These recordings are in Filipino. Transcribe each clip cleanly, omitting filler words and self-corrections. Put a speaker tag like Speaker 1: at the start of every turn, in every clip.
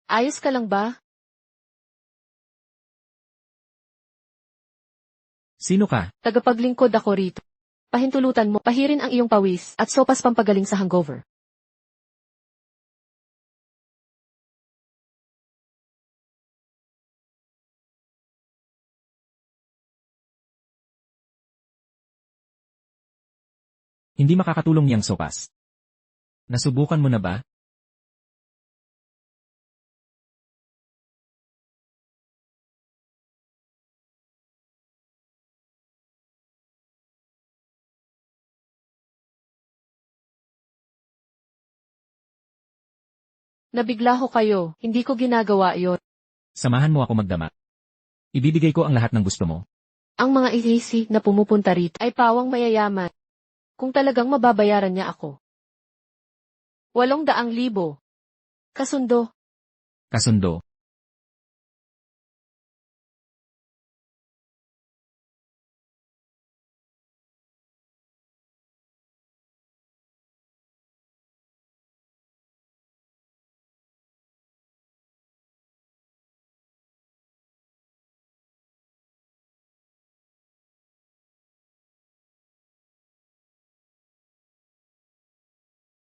Speaker 1: Ayos ka lang ba?
Speaker 2: Sino ka?
Speaker 1: Tagapaglingkod ako rito. Pahintulutan mo, pahirin ang iyong pawis at sopas pampagaling sa hangover.
Speaker 2: Hindi makakatulong niyang sopas. Nasubukan mo na ba?
Speaker 1: Nabigla ho kayo, hindi ko ginagawa yon.
Speaker 2: Samahan mo ako magdama. Ibibigay ko ang lahat ng gusto mo.
Speaker 1: Ang mga ihisi na pumupunta rito ay pawang mayayaman. Kung talagang mababayaran niya ako. 800,000. Kasundo.
Speaker 2: Kasundo.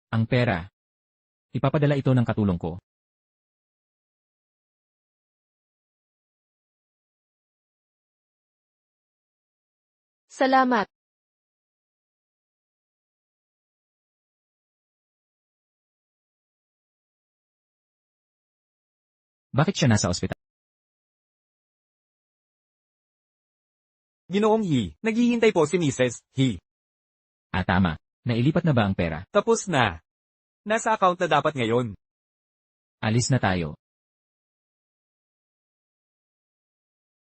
Speaker 2: Ang pera. Ipapadala ito ng katulong ko.
Speaker 1: Salamat.
Speaker 2: Bakit siya nasa ospital?
Speaker 3: Ginoong He, naghihintay po si Mrs. He.
Speaker 2: Tama. Nailipat na ba ang pera?
Speaker 3: Tapos na. Nasa account na dapat ngayon.
Speaker 2: Alis na tayo.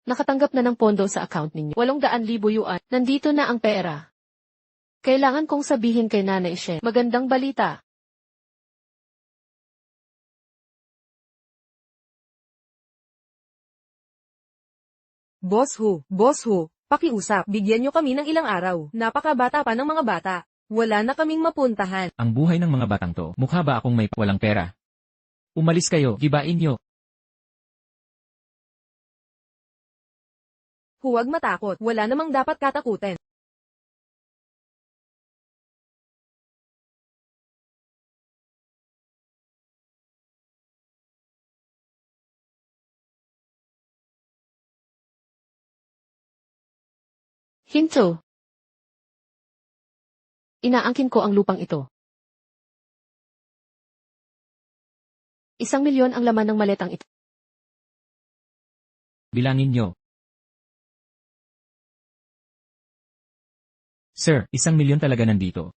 Speaker 1: Nakatanggap na ng pondo sa account ninyo. 800,000 yuan. Nandito na ang pera. Kailangan kong sabihin kay Nanay Shen. Magandang balita.
Speaker 4: Boss Hu, pakiusap, bigyan nyo kami ng ilang araw. Napakabata pa ng mga bata. Wala na kaming mapuntahan.
Speaker 2: Ang buhay ng mga batang to, mukha ba akong may walang pera? Umalis kayo, gibain nyo.
Speaker 4: Huwag matakot, wala namang dapat katakutin.
Speaker 1: Hinto. Inaangkin ko ang lupang ito. 1,000,000 ang laman ng maletang ito.
Speaker 2: Bilangin nyo. Sir, 1,000,000 talaga nandito.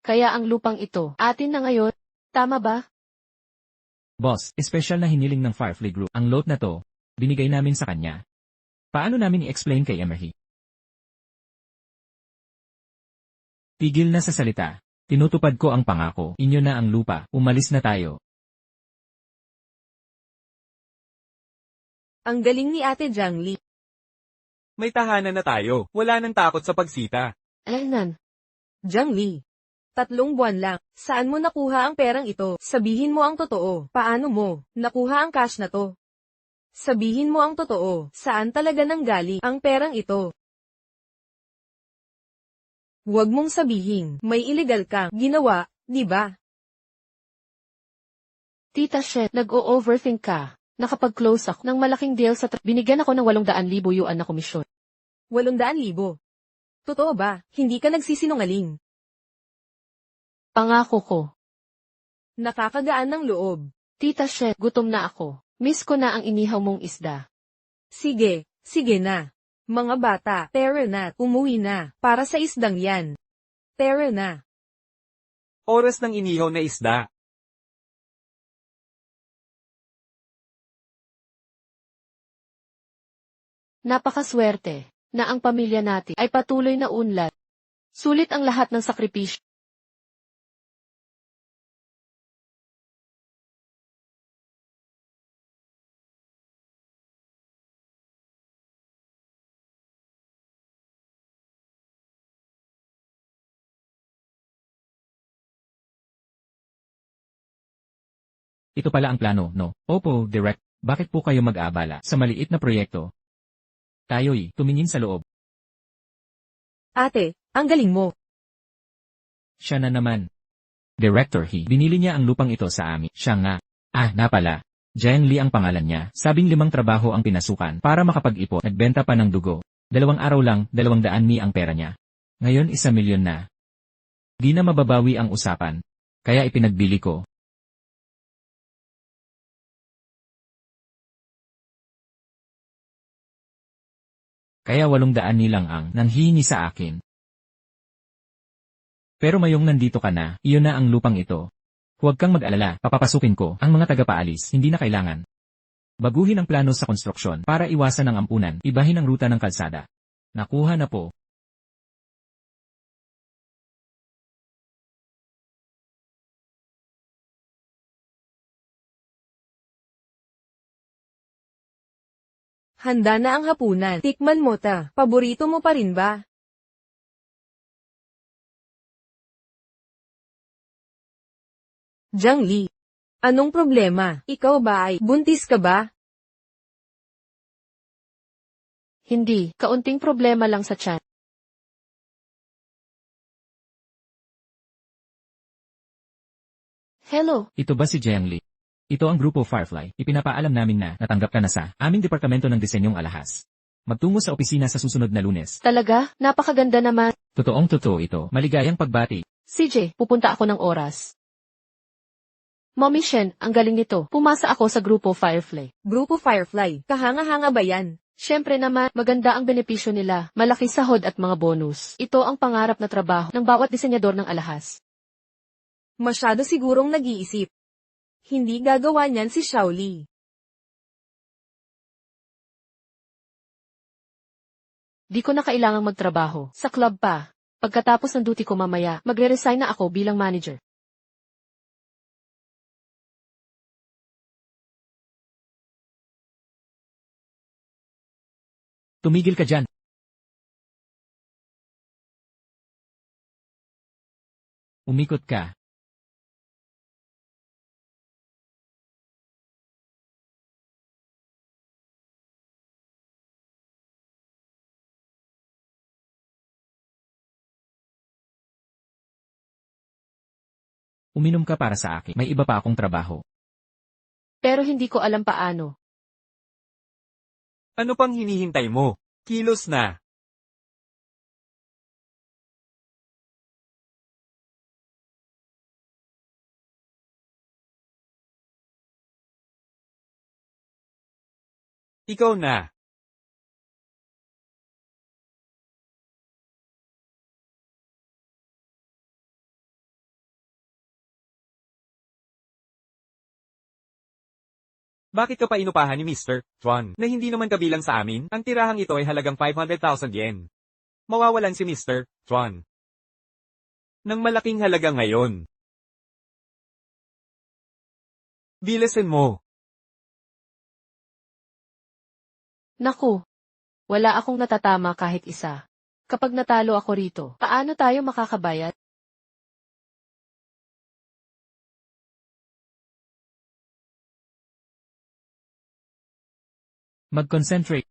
Speaker 1: Kaya ang lupang ito, atin na ngayon. Tama ba?
Speaker 2: Boss, espesyal na hiniling ng Firefly Group. Ang lot na to, binigay namin sa kanya. Paano namin i-explain kay Emery? Tigil na sa salita. Tinutupad ko ang pangako. Inyo na ang lupa. Umalis na tayo.
Speaker 4: Ang galing ni Ate Jiang Li.
Speaker 3: May tahanan na tayo. Wala nang takot sa pagsita.
Speaker 1: Ayan.
Speaker 4: Jiang Li. 3 buwan lang. Saan mo nakuha ang perang ito? Sabihin mo ang totoo. Paano mo nakuha ang cash na to? Sabihin mo ang totoo. Saan talaga nanggaling ang perang ito? Huwag mong sabihin, may illegal kang ginawa, di ba?
Speaker 1: Tita Shen, nag-o-overthink ka. Nakapag-close ako ng malaking deal sa binigyan ako ng 800,000 yuan na komisyon.
Speaker 4: 800,000. Totoo ba? Hindi ka nagsisinungaling.
Speaker 1: Pangako ko.
Speaker 4: Nakakagaan ng loob.
Speaker 1: Tita Shen, gutom na ako. Miss ko na ang inihaw mong isda.
Speaker 4: Sige na. Mga bata, tara na, umuwi na, para sa isdang yan. Tara na.
Speaker 3: Oras ng inihaw na isda.
Speaker 1: Napakaswerte na ang pamilya natin ay patuloy na unlad. Sulit ang lahat ng sakripisyo.
Speaker 2: Ito pala ang plano, no? Opo, direct. Bakit po kayo mag-aabala sa maliit na proyekto? Tayo'y tumingin sa loob.
Speaker 4: Ate, ang galing mo.
Speaker 2: Siya na naman. Director He, binili niya ang lupang ito sa amin. Siya nga. Na pala. Jiang Li ang pangalan niya. Sabing 5 trabaho ang pinasukan para makapag-ipon. Nagbenta pa ng dugo. 2 araw lang, 200,000 ang pera niya. Ngayon 1,000,000 na. Di na mababawi ang usapan. Kaya ipinagbili ko. Kaya 800 nilang ang nanghihingi sa akin. Pero mayong nandito ka na, iyon na ang lupang ito. Huwag kang mag-alala, papapasukin ko ang mga tagapaalis, hindi na kailangan. Baguhin ang plano sa konstruksyon para iwasan ang ampunan, ibahin ang ruta ng kalsada. Nakuha na po.
Speaker 4: Handa na ang hapunan. Tikman mo ta. Paborito mo pa rin ba? Jiang Li. Anong problema? Ikaw ba ay buntis ka ba?
Speaker 1: Hindi, kaunting problema lang sa tiyan. Hello,
Speaker 2: Ito ba si Jiang Li? Ito ang Grupo Firefly. Ipinapaalam namin na natanggap ka na sa aming Departamento ng Disenyong Alahas. Magtungo sa opisina sa susunod na Lunes.
Speaker 1: talaga? Napakaganda naman.
Speaker 2: Totoong totoo ito. Maligayang pagbati.
Speaker 1: CJ, pupunta ako ng oras. Mommy Shen, ang galing nito. Pumasa ako sa Grupo Firefly.
Speaker 4: Grupo Firefly. Kahanga-hanga ba yan?
Speaker 1: Siyempre naman, maganda ang benepisyo nila, malaki sahod at mga bonus. Ito ang pangarap na trabaho ng bawat disenyador ng alahas.
Speaker 4: Masyado sigurong nag-iisip. Hindi gagawa niyan si Shaoli.
Speaker 1: Di ko na kailangang magtrabaho. Sa club pa. Pagkatapos ng duty ko mamaya, magre-resign na ako bilang manager.
Speaker 2: Tumigil ka dyan. Umikot ka. Uminom ka para sa akin. May iba pa akong trabaho.
Speaker 1: Pero hindi ko alam paano.
Speaker 3: Ano pang hinihintay mo? Kilos na. Ikaw na. Bakit ka pa inupahan ni Mr. Chuan na hindi naman kabilang sa amin? Ang tirahang ito ay halagang 500,000 yen. Mawawalan si Mr. Chuan ng malaking halaga ngayon. Bilisan mo.
Speaker 1: Naku, wala akong natatama kahit isa. Kapag natalo ako rito, paano tayo makakabayad?
Speaker 2: Mag-concentrate.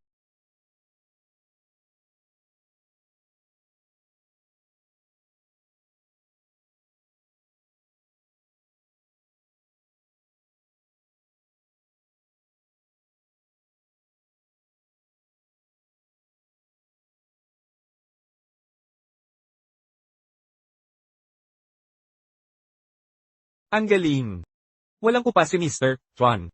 Speaker 3: Ang galing. Walang kupa si Mr. Chuan.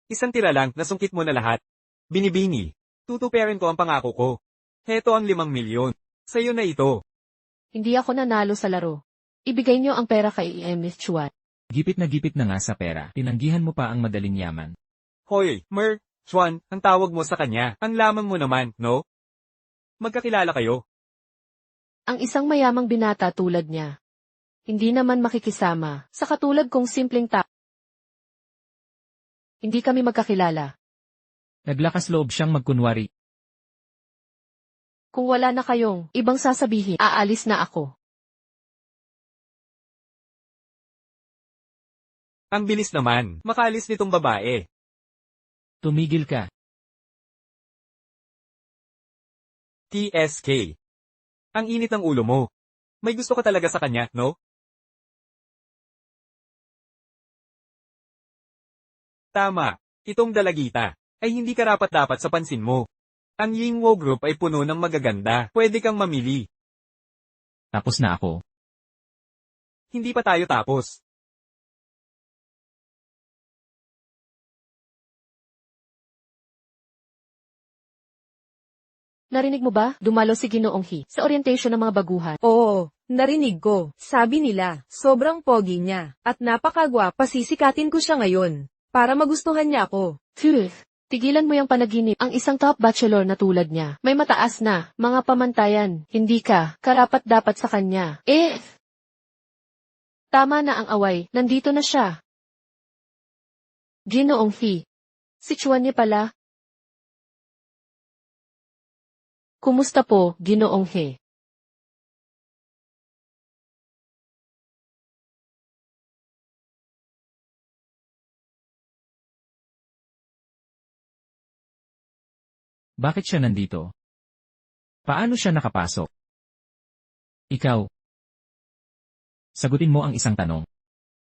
Speaker 3: Isang tira lang, nasungkit mo na lahat. Binibini. Tutuperin ko ang pangako ko. Heto ang 5 milyon. Sa'yo na ito.
Speaker 1: Hindi ako nanalo sa laro. Ibigay niyo ang pera kay Miss Chuan.
Speaker 2: Gipit na nga sa pera. Tinanggihan mo pa ang madaling yaman.
Speaker 3: Hoy, Chuan, ang tawag mo sa kanya. Ang lamang mo naman, no? Magkakilala kayo.
Speaker 1: Ang isang mayamang binata tulad niya. Hindi naman makikisama sa katulad kong simpleng tao. Hindi kami magkakilala.
Speaker 2: Naglakas loob siyang magkunwari.
Speaker 1: Kung wala na kayong ibang sasabihin, aalis na ako.
Speaker 3: Ang bilis naman, makaalis nitong babae.
Speaker 2: Tumigil ka.
Speaker 3: TSK. Ang init ng ulo mo. May gusto ka talaga sa kanya, no? Tama. Itong dalagita ay hindi karapat-dapat sa pansin mo. Ang Yingwo Group ay puno ng magaganda. Pwede kang mamili.
Speaker 2: Tapos na ako.
Speaker 3: Hindi pa tayo tapos.
Speaker 1: Narinig mo ba? Dumalo si Ginoong He sa orientation ng mga baguhan.
Speaker 4: Oo, narinig ko. Sabi nila, sobrang pogi niya, at napakagwapa, sisikatin ko siya ngayon, para magustuhan niya ako.
Speaker 1: Phew! Tigilan mo yung panaginip. Ang isang top bachelor na tulad niya, may mataas na mga pamantayan. Hindi ka karapat-dapat sa kanya. Tama na ang away. Nandito na siya. Ginoong He. Si Chuan niya pala. Kumusta po, Ginoong He?
Speaker 2: Bakit siya nandito? Paano siya nakapasok? Ikaw. Sagutin mo ang isang tanong.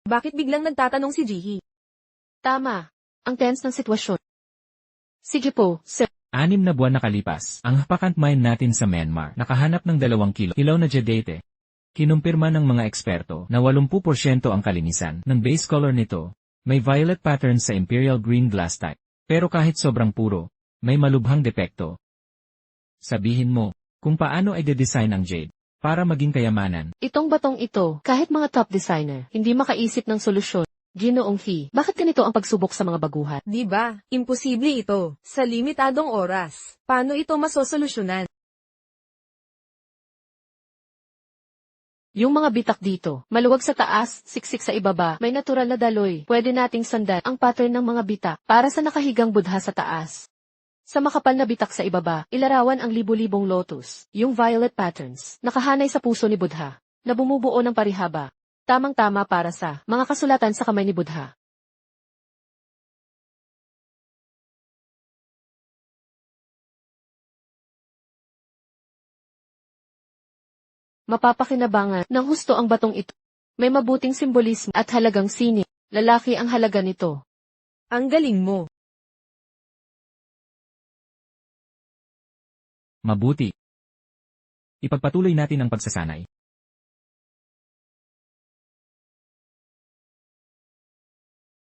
Speaker 4: Bakit biglang nagtatanong si Jihi?
Speaker 1: Tama. Ang tense ng sitwasyon. Sige po, sir.
Speaker 2: 6 na buwan nakalipas, ang vacant mine natin sa Myanmar nakahanap ng 2 kilaw na jadate. Kinumpirma ng mga eksperto na 80% ang kalinisan ng base color nito. May violet pattern sa imperial green glass type. Pero kahit sobrang puro, may malubhang depekto. Sabihin mo, kung paano ay de-design ang jade para maging kayamanan.
Speaker 1: Itong batong ito, kahit mga top designer, hindi makaisip ng solusyon. Ginoong He, bakit ganito ang pagsubok sa mga baguhan?
Speaker 4: Di ba? Imposible ito. Sa limitadong oras. Paano ito masosolusyonan?
Speaker 1: Yung mga bitak dito, maluwag sa taas, siksik sa ibaba, may natural na daloy. Pwede nating sandan ang pattern ng mga bitak para sa nakahigang budha sa taas. Sa makapal na bitak sa ibaba, ilarawan ang libu-libong lotus, yung violet patterns, nakahanay sa puso ni Budha, na bumubuo ng parihaba. Tamang-tama para sa mga kasulatan sa kamay ni Budha. Mapapakinabangan ng husto ang batong ito. May mabuting simbolismo at halagang sining. Lalaki ang halaga nito.
Speaker 4: Ang galing mo.
Speaker 2: Mabuti. Ipagpatuloy natin ang pagsasanay.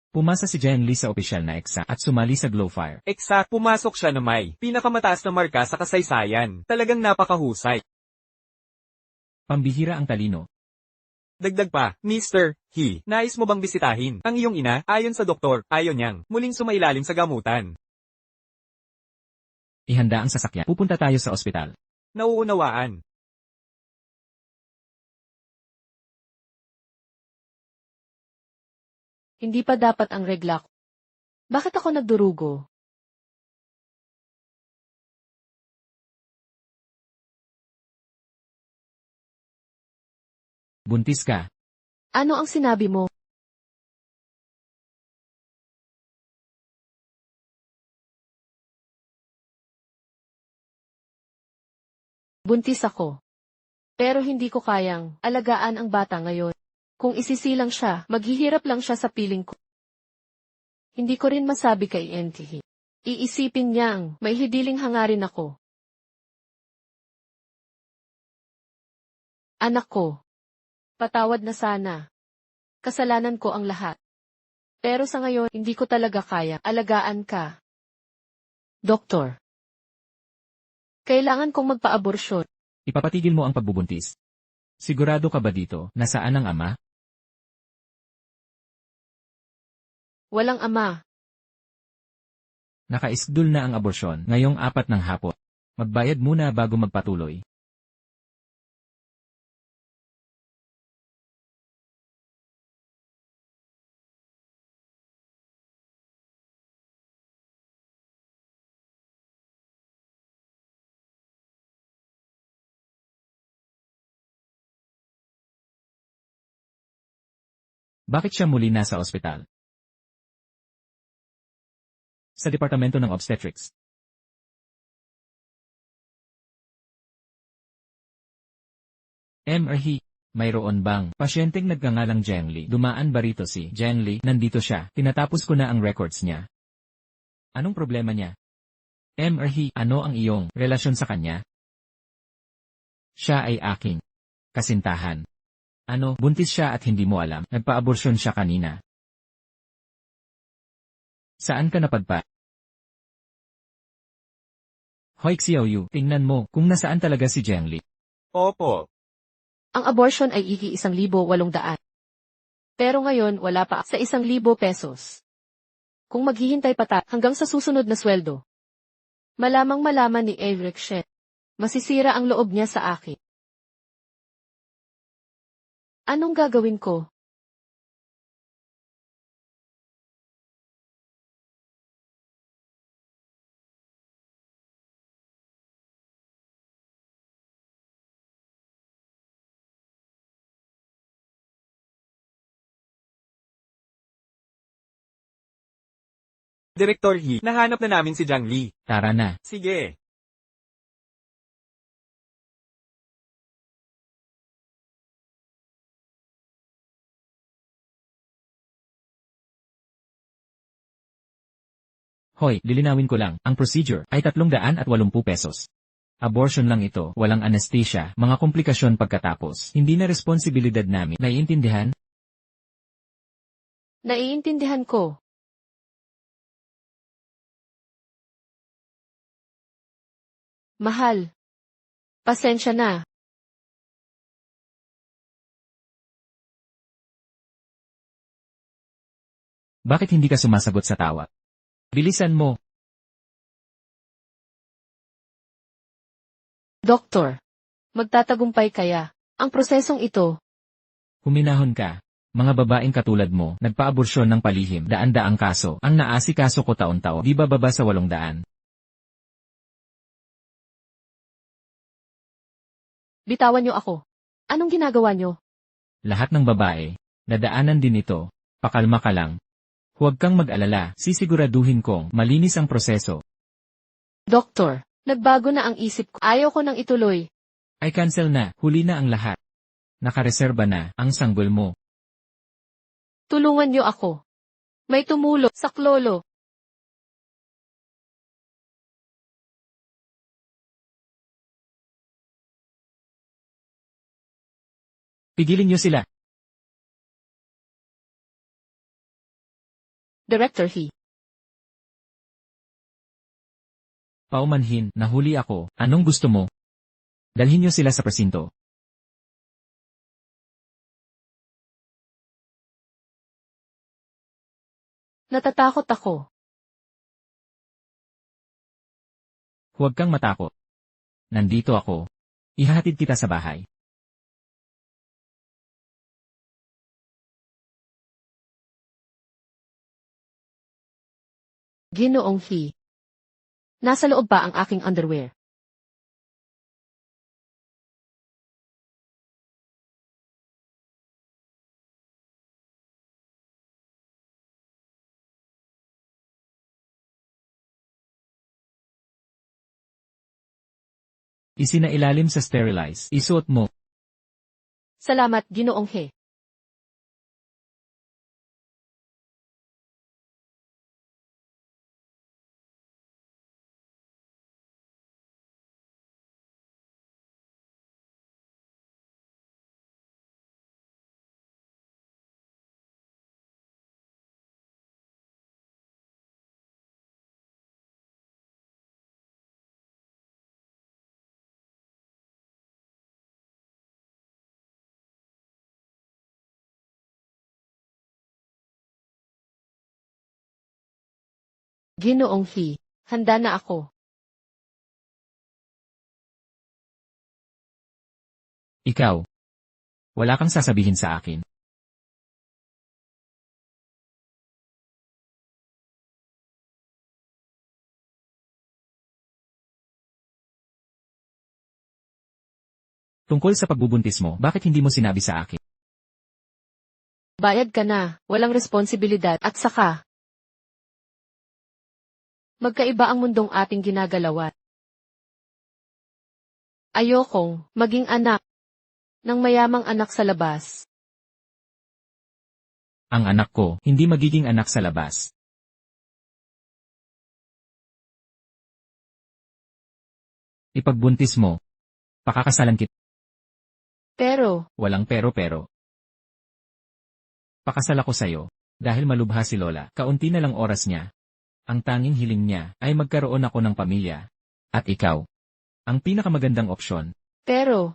Speaker 2: Pumasa si Jen Lee sa opisyal na EXA at sumali sa Glowfire.
Speaker 3: Exact, pumasok siya na may pinakamataas na marka sa kasaysayan. Talagang napakahusay.
Speaker 2: Pambihira ang talino.
Speaker 3: Dagdag pa, Mr. He, nais mo bang bisitahin ang iyong ina? Ayon sa doktor, ayaw niyang muling sumailalim sa gamutan.
Speaker 2: Ihanda ang sasakyan. Pupunta tayo sa ospital.
Speaker 3: Nauunawaan.
Speaker 1: Hindi pa dapat ang regla ko. Bakit ako nagdurugo?
Speaker 2: Buntis ka.
Speaker 1: Ano ang sinabi mo? Buntis ako. Pero hindi ko kayang alagaan ang bata ngayon. Kung isisilang siya, maghihirap lang siya sa piling ko. Hindi ko rin masabi kay Entihi. Iisipin niyang may hidiling hangarin ako. Anak ko. Patawad na sana. Kasalanan ko ang lahat. Pero sa ngayon, hindi ko talaga kaya alagaan ka. Doktor. Kailangan kong magpa-aborsyon.
Speaker 2: Ipapatigil mo ang pagbubuntis. Sigurado ka ba dito, nasaan ang ama?
Speaker 1: Walang ama.
Speaker 2: Naka-schedule na ang aborsyon ngayong 4 ng hapon. Magbayad muna bago magpatuloy. Bakit siya muli nasa ospital? Sa departamento ng obstetrics. He, mayroon bang pasyenteng nagkangalang Zhengli? Dumaan ba rito si Zhengli? Nandito siya. Tinatapos ko na ang records niya. Anong problema niya? He, ano ang iyong relasyon sa kanya? Siya ay aking kasintahan. Ano, buntis siya at hindi mo alam? Nagpa-aborsyon siya kanina. Saan ka napadpa? Hoy Xiaoyu, tingnan mo kung nasaan talaga si Zhengli.
Speaker 3: Opo.
Speaker 1: Ang abortion ay iki-1,800. Pero ngayon wala pa sa 1,000 pesos. Kung maghihintay pa hanggang sa susunod na sweldo. Malamang malaman ni Eric Shen. Masisira ang loob niya sa akin. Anong gagawin ko?
Speaker 3: Director He, nahanap na namin si Jiang Li.
Speaker 2: Tara na.
Speaker 3: Sige.
Speaker 2: Hoy, lilinawin ko lang, ang procedure ay 380 pesos. Abortion lang ito, walang anesthesia, mga komplikasyon pagkatapos. Hindi na responsibilidad namin. Naiintindihan?
Speaker 1: Naiintindihan ko. Mahal. Pasensya na.
Speaker 2: Bakit hindi ka sumasagot sa tawa? Bilisan mo.
Speaker 1: Doktor. Magtatagumpay kaya ang prosesong ito?
Speaker 2: Huminahon ka. Mga babaeng katulad mo, nagpa-aborsyon ng palihim, daan-daang kaso. Ang naasikaso ko taon-taon, di ba baba sa 800?
Speaker 1: Bitawan niyo ako. Anong ginagawa niyo?
Speaker 2: Lahat ng babae, nadaanan din ito. Pakalma ka lang. Huwag kang mag-alala, sisiguraduhin kong malinis ang proseso.
Speaker 1: Doktor, nagbago na ang isip ko. Ayaw ko nang ituloy.
Speaker 2: Ay cancel na, huli na ang lahat. Nakareserba na ang sanggol mo.
Speaker 1: Tulungan niyo ako. May tumulo sa klolo.
Speaker 2: Pigilin niyo sila.
Speaker 1: Director He.
Speaker 2: Paumanhin, nahuli ako. Anong gusto mo? Dalhin niyo sila sa presinto.
Speaker 1: Natatakot ako.
Speaker 2: Huwag kang matakot. Nandito ako. Ihahatid kita sa bahay.
Speaker 1: Ginoong He. Nasa loob pa ang aking underwear.
Speaker 2: Isinailalim sa sterilize. Isuot mo.
Speaker 1: Salamat, Ginoong He. Ginoong He. Handa na ako.
Speaker 2: Ikaw. Wala kang sasabihin sa akin. Tungkol sa pagbubuntis mo, bakit hindi mo sinabi sa akin?
Speaker 1: Bayad ka na, walang responsibilidad at saka. Magkaiba ang mundong ating ginagalawan. Ayokong maging anak ng mayamang anak sa labas.
Speaker 2: Ang anak ko, hindi magiging anak sa labas. Ipagbuntis mo. Pakakasalan kita.
Speaker 1: Pero,
Speaker 2: Walang pero. Pakasal ako sa'yo. Dahil malubha si Lola, kaunti na lang oras niya. Ang tanging hiling niya ay magkaroon ako ng pamilya. At ikaw. Ang pinakamagandang opsyon.
Speaker 1: pero.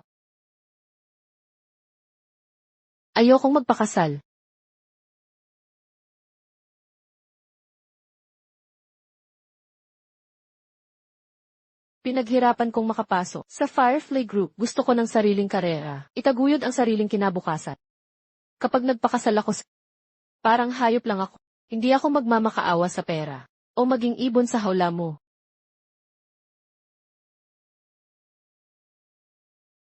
Speaker 1: Ayokong magpakasal. Pinaghirapan kong makapasok sa Firefly Group. Gusto ko ng sariling karera. Itaguyod ang sariling kinabukasan. Kapag nagpakasal ako, parang hayop lang ako. Hindi ako magmamakaawa sa pera. O maging ibon sa hawla mo.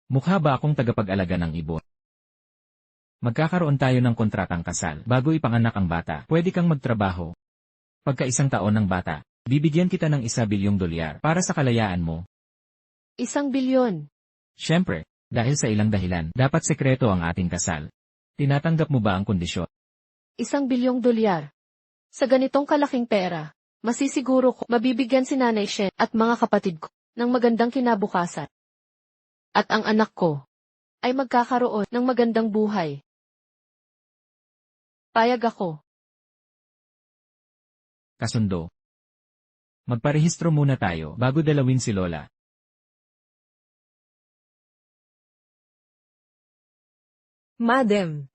Speaker 2: Mukha ba akong tagapag-alaga ng ibon? Magkakaroon tayo ng kontratang kasal bago ipanganak ang bata. Pwede kang magtrabaho. Pagka isang taon ng bata, bibigyan kita ng $1 bilyon para sa kalayaan mo.
Speaker 1: $1 bilyon.
Speaker 2: Siyempre, dahil sa ilang dahilan, dapat sekreto ang ating kasal. Tinatanggap mo ba ang kondisyon?
Speaker 1: $1 bilyong. Sa ganitong kalaking pera, masisiguro ko mabibigyan si Nanay Shen at mga kapatid ko ng magandang kinabukasan. At ang anak ko ay magkakaroon ng magandang buhay. Payag ako.
Speaker 2: Kasundo. Magparehistro muna tayo bago dalawin si Lola.
Speaker 4: Madam,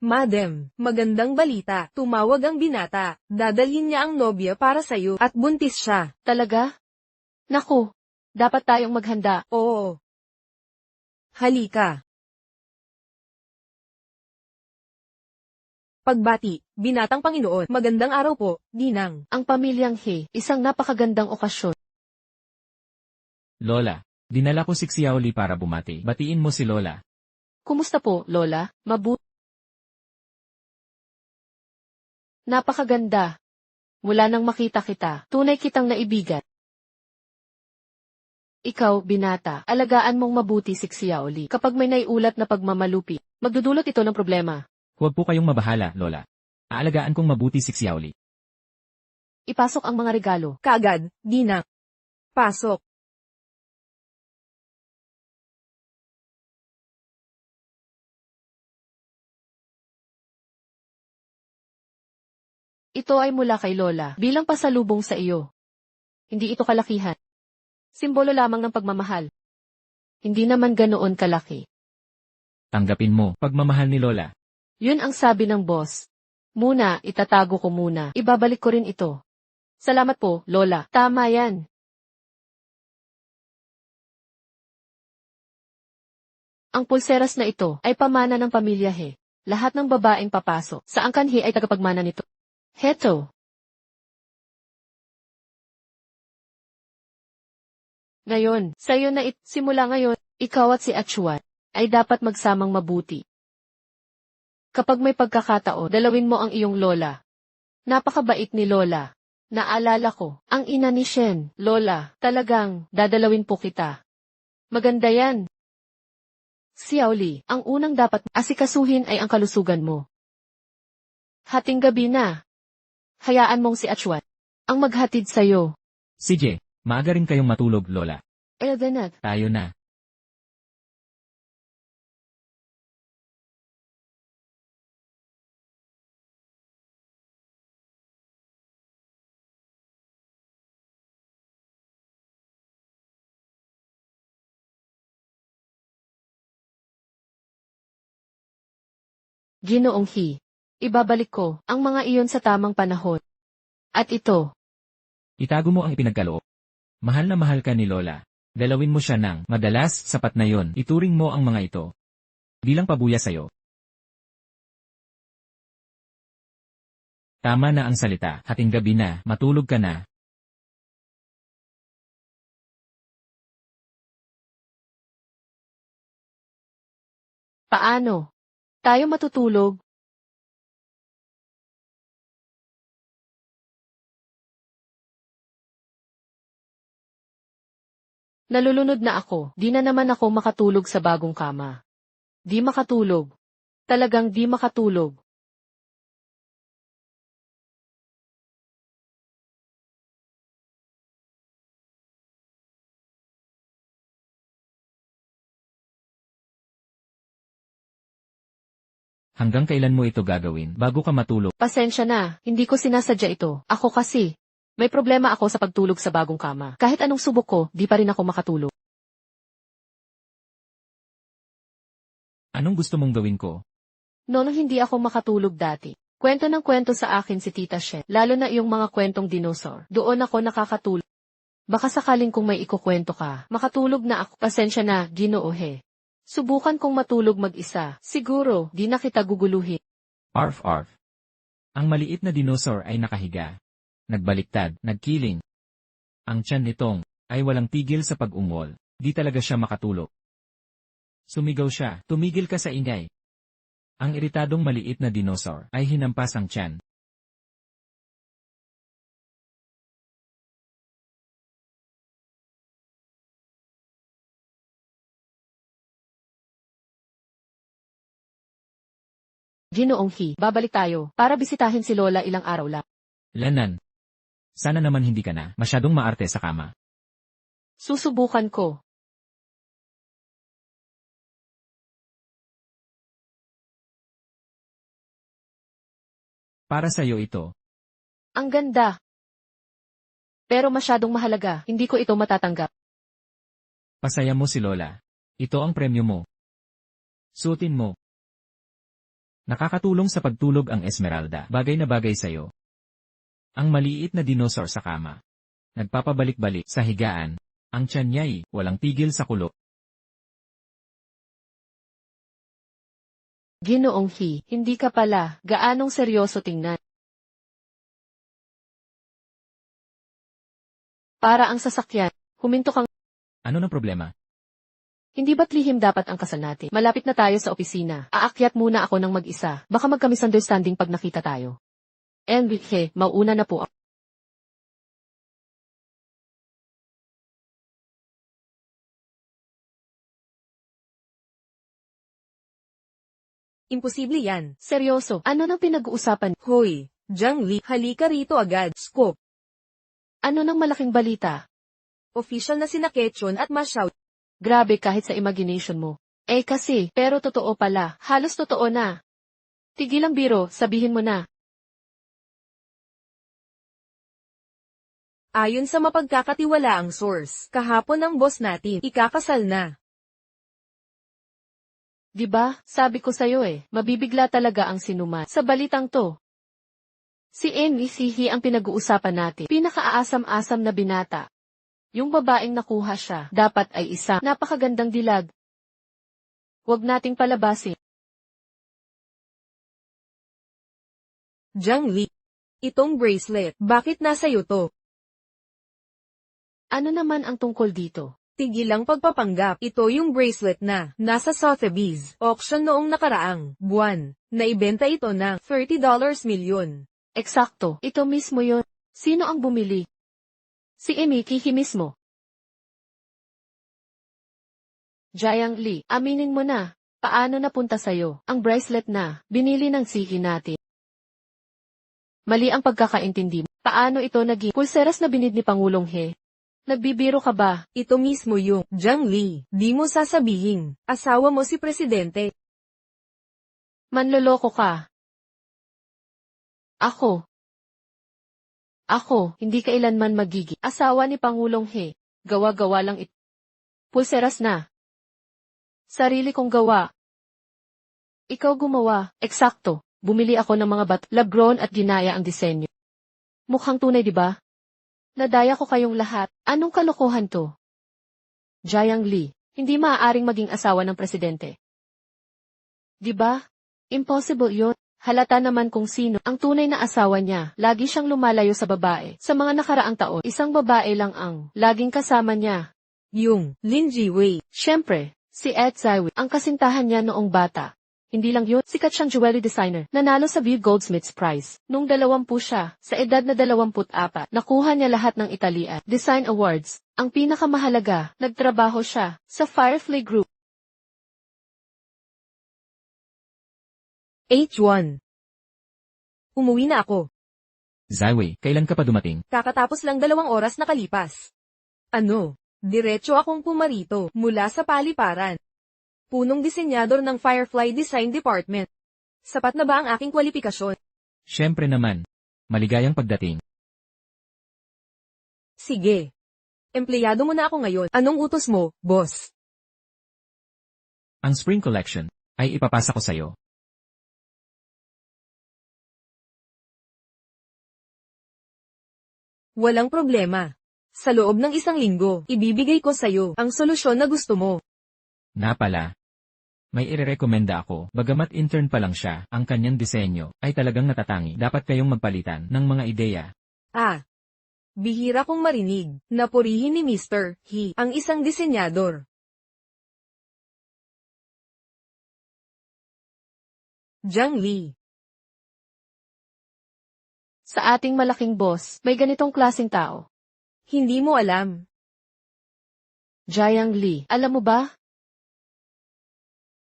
Speaker 4: magandang balita. Tumawag ang binata. Dadalhin niya ang nobya para sa'yo at buntis siya.
Speaker 1: Talaga? Naku, dapat tayong maghanda.
Speaker 4: Oo. Halika. Pagbati, binatang Panginoon, magandang araw po, Ninang.
Speaker 1: Ang pamilyang He, isang napakagandang okasyon.
Speaker 2: Lola, dinala ko si Xiaoli para bumati. Batiin mo si Lola.
Speaker 1: Kumusta po, Lola? Napakaganda. Mula nang makita kita, tunay kitang naibigan. Ikaw, binata, alagaan mong mabuti si Xiaoli. Kapag may naiulat na pagmamalupi, magdudulot ito ng problema.
Speaker 2: Huwag po kayong mabahala, Lola. Aalagaan kong mabuti si Xiaoli.
Speaker 1: Ipasok ang mga regalo.
Speaker 4: Kagad, Ninang. Pasok.
Speaker 1: Ito ay mula kay Lola, bilang pasalubong sa iyo. Hindi ito kalakihan. Simbolo lamang ng pagmamahal. Hindi naman ganoon kalaki.
Speaker 2: Tanggapin mo, pagmamahal ni Lola.
Speaker 1: Yun ang sabi ng boss. Muna, itatago ko muna. Ibabalik ko rin ito. Salamat po, Lola. Tama yan. Ang pulseras na ito ay pamana ng pamilya He. Lahat ng babaeng papasok sa angkan He ay tagapagmana nito. Heto. Ngayon, sa'yo na simula ngayon, ikaw at si Achuan ay dapat magsamang mabuti. Kapag may pagkakataon, dalawin mo ang iyong lola. Napakabait ni Lola. Naalala ko, ang ina ni Shen, Lola, talagang, dadalawin po kita. Maganda yan. Xiaoli, ang unang dapat asikasuhin ay ang kalusugan mo. Hating gabi na. Hayaan mong si Achuan ang maghatid sa'yo.
Speaker 2: Sige, maaga rin kayong matulog, Lola.
Speaker 1: Eldenat.
Speaker 2: Tayo na.
Speaker 1: Ginoong He. Ibabalik ko ang mga iyon sa tamang panahon. At ito,
Speaker 2: Itago mo ang ipinagkaloob. Mahal na mahal ka ni Lola. Dalawin mo siya ng madalas, sapat na yon. Ituring mo ang mga ito bilang pabuya sa'yo. Tama na ang salita. Hating gabi na, matulog ka na.
Speaker 1: paano? Tayo matutulog? Nalulunod na ako, di na naman ako makatulog sa bagong kama. Di makatulog. Talagang di makatulog.
Speaker 2: Hanggang kailan mo ito gagawin bago ka matulog?
Speaker 1: Pasensya na, hindi ko sinasadya ito. Ako kasi, may problema ako sa pagtulog sa bagong kama. Kahit anong subok ko, di pa rin ako makatulog.
Speaker 2: Anong gusto mong gawin ko?
Speaker 1: Noong hindi ako makatulog dati. Kwento ng kwento sa akin si Tita Shen, lalo na yung mga kwentong dinosaur. Doon ako nakakatulog. Baka sakaling kung may ikukwento ka, makatulog na ako. Pasensya na, Ginoo he. Subukan kong matulog mag-isa. Siguro, di na kita guguluhin.
Speaker 2: Arf arf. Ang maliit na dinosaur ay nakahiga. Nagbaliktad, nagkiling. Ang tiyan nitong ay walang tigil sa pag-ungol. Di talaga siya makatulog. Sumigaw siya, tumigil ka sa ingay. Ang iritadong maliit na dinosaur ay hinampas ang tiyan.
Speaker 1: Ginoong He, babalik tayo, para bisitahin si Lola ilang araw lang.
Speaker 2: Lanan. Sana naman hindi ka na masyadong maarte sa kama.
Speaker 1: Susubukan ko.
Speaker 2: Para sa'yo ito.
Speaker 1: Ang ganda. Pero masyadong mahalaga, hindi ko ito matatanggap.
Speaker 2: Pasaya mo si Lola. Ito ang premyo mo. Suotin mo. Nakakatulong sa pagtulog ang Esmeralda. Bagay na bagay sa'yo. Ang maliit na dinosaur sa kama. Nagpapabalik-balik sa higaan. Ang tiyan niya'y walang tigil sa kulo.
Speaker 1: Ginoong He, hindi ka pala, gaanong seryoso tingnan. Para ang sasakyan, huminto kang,
Speaker 2: Ano na problema?
Speaker 1: hindi ba't lihim dapat ang kasal natin? Malapit na tayo sa opisina. Aakyat muna ako ng mag-isa. Baka magka-misunderstanding pag nakita tayo. Enrique, mauuna na po ako.
Speaker 4: Imposible yan.
Speaker 1: Seryoso, ano nang pinag-uusapan?
Speaker 4: Hoy, Jiang Li, halika rito agad. Scoop.
Speaker 1: Ano nang malaking balita?
Speaker 4: Official na sina Ketchon at Ma Xiao.
Speaker 1: Grabe kahit sa imagination mo. Eh kasi, pero totoo pala, halos totoo na. Tigil ang biro, sabihin mo na.
Speaker 4: Ayon sa mapagkakatiwalaang source, kahapon ang boss natin, ikakasal na.
Speaker 1: Diba, sabi ko sa'yo mabibigla talaga ang sinuman sa balitang to. Si NVCH ang pinag-uusapan natin, pinakaaasam-asam na binata. Yung babaeng nakuha siya, dapat ay isang napakagandang dilag. Huwag nating palabasin.
Speaker 4: Jiang Li, itong bracelet, bakit nasa iyo to?
Speaker 1: Ano naman ang tungkol dito?
Speaker 4: Tigilang pagpapanggap, ito yung bracelet na nasa Sotheby's auction noong nakaraang buwan. Naibenta ito ng $30 milyon.
Speaker 1: Eksakto, ito mismo yun. Sino ang bumili? Si Emikihi mismo. Jiang Li, aminin mo na, paano napunta sa'yo ang bracelet na binili ng sihi natin? Mali ang pagkakaintindi mo. Paano ito naging pulseras na binid ni Pangulong He? Nagbibiro ka ba?
Speaker 4: Ito mismo yung Jiang Li, di mo sasabihin, asawa mo si Presidente.
Speaker 1: Manloloko ka. Ako, hindi kailanman magiging asawa ni Pangulong He. Gawa-gawa lang ito. Pulseras na. Sarili kong gawa. Ikaw gumawa. Eksakto. Bumili ako ng mga labron at ginaya ang disenyo. Mukhang tunay, di ba? Nadaya ko kayong lahat. Anong kalokohan to? Jiang Li, hindi maaaring maging asawa ng presidente. Di ba? Impossible yun. Halata naman kung sino ang tunay na asawa niya. Lagi siyang lumalayo sa babae. Sa mga nakaraang taon, isang babae lang ang laging kasama niya.
Speaker 4: Yung Lin Jiwei.
Speaker 1: Siyempre, si Ed Zaiwi, ang kasintahan niya noong bata. Hindi lang yun, sikat siyang jewelry designer. Nanalo sa Vieux Goldsmiths Prize. Nung 20 siya, sa edad na 24, nakuha niya lahat ng Italian Design Awards. Ang pinakamahalaga, nagtrabaho siya sa Firefly Group.
Speaker 4: H1. Umuwi na ako.
Speaker 2: Zyway, kailan ka pa dumating?
Speaker 4: Kakatapos lang 2 oras nakalipas. Ano? Diretso akong pumarito mula sa paliparan. Punong disenyador ng Firefly Design Department. Sapat na ba ang aking kwalifikasyon?
Speaker 2: Siyempre naman. Maligayang pagdating.
Speaker 4: Sige. Empleyado mo na ako ngayon. Anong utos mo, boss?
Speaker 2: Ang Spring Collection ay ipapasa ko sa'yo.
Speaker 4: Walang problema. Sa loob ng 1 linggo, ibibigay ko sa'yo ang solusyon na gusto mo.
Speaker 2: Na pala. May irerekomenda ako, bagamat intern pa lang siya, ang kanyang disenyo ay talagang natatangi. Dapat kayong magpalitan ng mga ideya.
Speaker 4: Ah. Bihira kong marinig na purihin ni Mr. He ang isang disenyador. Jiang Li.
Speaker 1: Sa ating malaking boss, may ganitong klaseng tao.
Speaker 4: Hindi mo alam.
Speaker 1: Jiang Li, alam mo ba?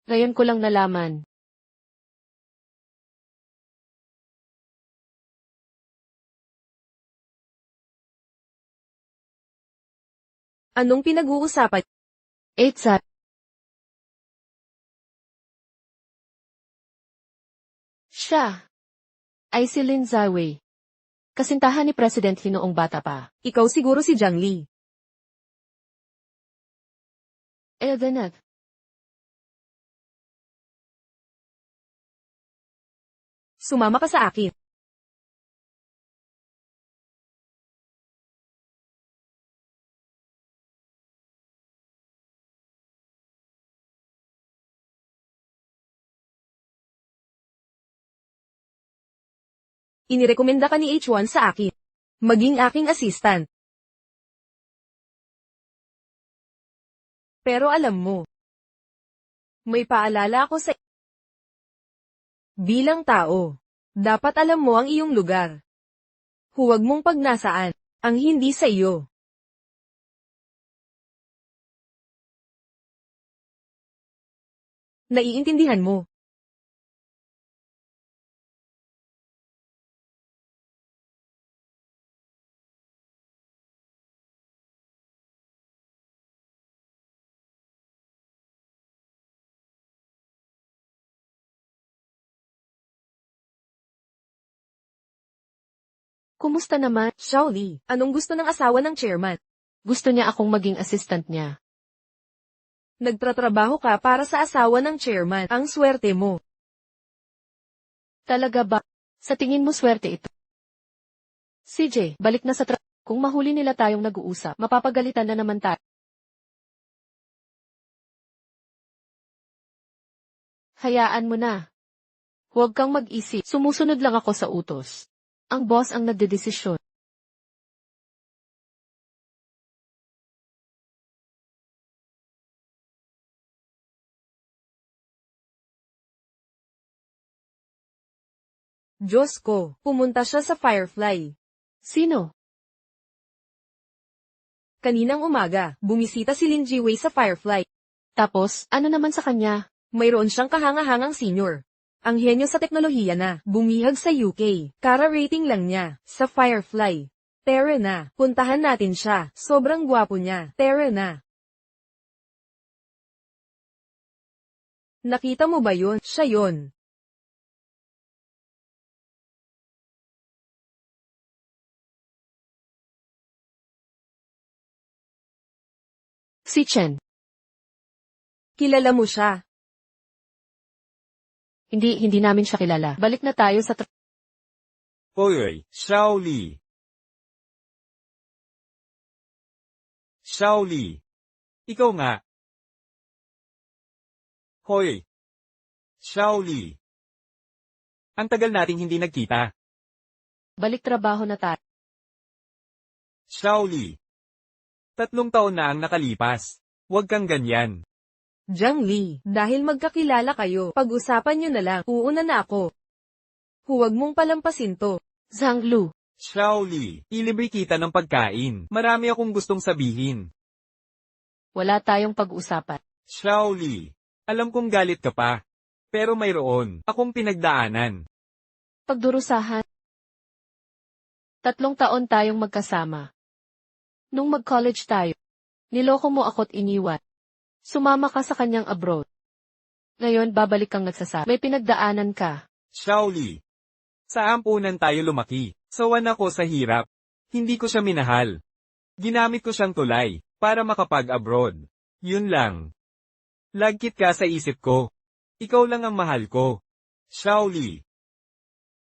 Speaker 1: Ngayon ko lang nalaman.
Speaker 4: Anong pinag-uusapan?
Speaker 1: Eitzat. Siya ay si Lin Zywei. Kasintahan ni President He noong bata pa.
Speaker 4: Ikaw siguro si Jiang Li.
Speaker 1: Eldenat.
Speaker 4: Sumama ka sa akin. Inirekomenda ka ni H1 sa akin. Maging aking assistant. Pero alam mo, may paalala ako sa... Bilang tao, dapat alam mo ang iyong lugar. Huwag mong pagnasaan ang hindi sa iyo. Naiintindihan mo?
Speaker 1: Kumusta naman?
Speaker 4: Xiao Li, anong gusto ng asawa ng chairman?
Speaker 1: Gusto niya akong maging assistant niya.
Speaker 4: Nagtratrabaho ka para sa asawa ng chairman. Ang swerte mo.
Speaker 1: Talaga ba? Sa tingin mo swerte ito? CJ, balik na sa Kung mahuli nila tayong nag-uusap, mapapagalitan na naman tayo. Hayaan mo na. Huwag kang mag-isip. Sumusunod lang ako sa utos. Ang boss ang nagdedesisyon.
Speaker 4: Diyos ko, pumunta siya sa Firefly.
Speaker 1: Sino?
Speaker 4: Kaninang umaga, bumisita si Lin Jiwei sa Firefly.
Speaker 1: Tapos, ano naman sa kanya?
Speaker 4: Mayroon siyang kahangahangang senior. Ang henyo sa teknolohiya na, bumihag sa UK. Kara-rating lang niya, sa Firefly. Tara na, puntahan natin siya. Sobrang gwapo niya. Tara na. Nakita mo ba yun? Siya yun.
Speaker 1: Si Chen.
Speaker 4: Kilala mo siya.
Speaker 1: Hindi namin siya kilala. Balik na tayo sa
Speaker 3: Hoy, Xiao Li. Xiao Li. Ikaw nga. Hoy. Xiao Li. Ang tagal nating hindi nagkita.
Speaker 1: balik trabaho na tayo.
Speaker 3: Xiao Li. 3 taon na ang nakalipas. Huwag kang ganyan.
Speaker 4: Jiang Li, dahil magkakilala kayo, pag-usapan nyo na lang, uuna na ako. Huwag mong palampasin to.
Speaker 1: Zhang Lu,
Speaker 3: Xiao Li, ilibre kita ng pagkain. Marami akong gustong sabihin.
Speaker 1: wala tayong pag-usapan.
Speaker 3: Xiao Li, alam kong galit ka pa. Pero mayroon akong pinagdaanan.
Speaker 1: Pagdurusahan. 3 taon tayong magkasama. Nung mag-college tayo, niloko mo ako't iniwan. Sumama ka sa kanyang abroad. Ngayon babalik kang nagsasabi. May pinagdaanan ka.
Speaker 3: Xiao Li, sa ampunan tayo lumaki. Sawan ako sa hirap. Hindi ko siya minahal. Ginamit ko siyang tulay para makapag-abroad. Yun lang. Lagkit ka sa isip ko. Ikaw lang ang mahal ko. Xiao Li.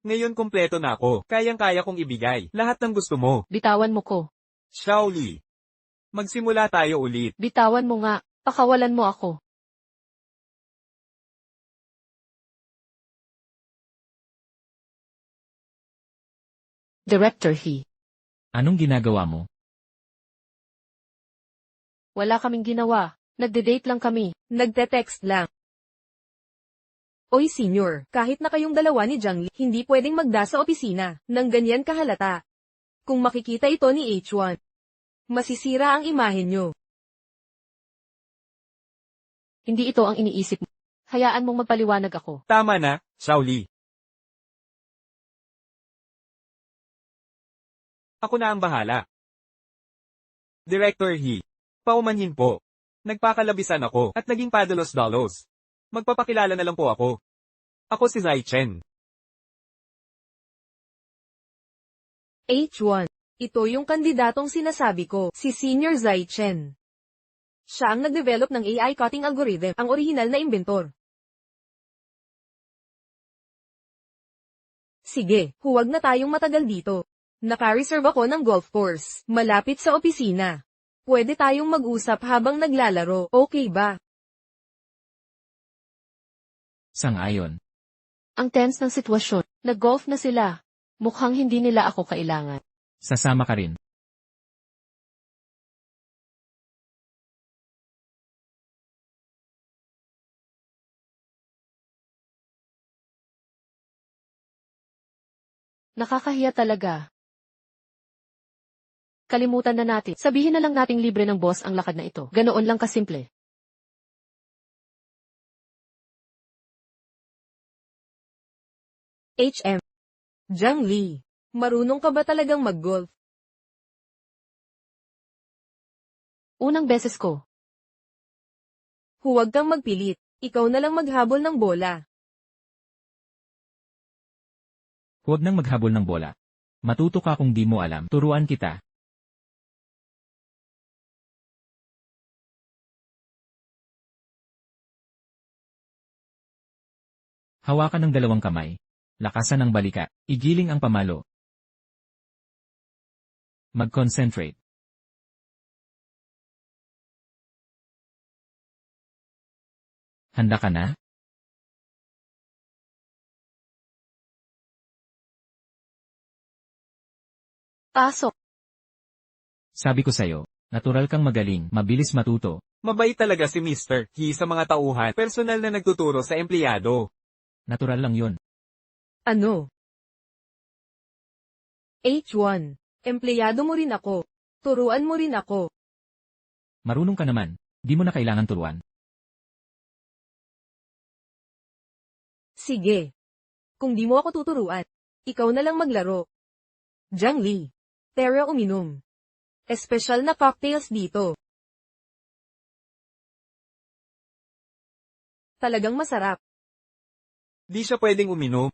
Speaker 3: Ngayon kumpleto na ako. Kayang-kaya kong ibigay lahat ng gusto mo.
Speaker 1: Bitawan mo ko.
Speaker 3: Xiao Li. Magsimula tayo ulit.
Speaker 1: Bitawan mo nga. Pakawalan mo ako. Director He.
Speaker 2: Anong ginagawa mo?
Speaker 1: Wala kaming ginawa. Nagde-date lang kami.
Speaker 4: Nagte-text lang. Oy senior, kahit na kayong dalawa ni Jiang Li, hindi pwedeng magda sa opisina, nang ganyan kahalata. Kung makikita ito ni H1, masisira ang imahe nyo.
Speaker 1: Hindi ito ang iniisip mo. Hayaan mong magpaliwanag ako.
Speaker 3: Tama na, Xiao Li. Ako na ang bahala. Director He. Paumanhin po. Nagpakalabisan ako at naging padalos-dalos. Magpapakilala na lang po ako. Ako si Zai Chen.
Speaker 4: H1. Ito yung kandidatong sinasabi ko, si Senior Zai Chen. Siya ang nag-develop ng AI cutting algorithm, ang orihinal na inventor. Sige, huwag na tayong matagal dito. Naka-reserve ako ng golf course, malapit sa opisina. Pwede tayong mag-usap habang naglalaro, okay ba?
Speaker 2: Sang-ayon.
Speaker 1: Ang tense ng sitwasyon. Nag-golf na sila. Mukhang hindi nila ako kailangan.
Speaker 2: Sasama ka rin.
Speaker 1: Nakakahiya talaga. Kalimutan na natin. Sabihin na lang nating libre ng boss ang lakad na ito. Ganoon lang kasimple.
Speaker 4: HM. Jiang Li. Marunong ka ba talagang mag-golf?
Speaker 1: Unang beses ko.
Speaker 4: Huwag kang magpilit. Ikaw na lang maghabol ng bola.
Speaker 2: Huwag nang maghabol ng bola. Matuto ka kung di mo alam. Turuan kita. Hawakan ng 2 kamay. Lakasan ang balika. Igiling ang pamalo. Mag-concentrate. Handa ka na?
Speaker 1: Pasok.
Speaker 2: Sabi ko sa'yo, natural kang magaling, mabilis matuto.
Speaker 3: Mabait talaga si Mr. He sa mga tauhan, personal na nagtuturo sa empleyado.
Speaker 2: Natural lang yun.
Speaker 4: Ano? H1. Empleyado mo rin ako. Turuan mo rin ako.
Speaker 2: Marunong ka naman, di mo na kailangan turuan.
Speaker 4: Sige. Kung di mo ako tuturuan, ikaw na lang maglaro. Jiang Li. Tara uminom. Espesyal na cocktails dito. Talagang masarap.
Speaker 3: Di siya pwedeng uminom.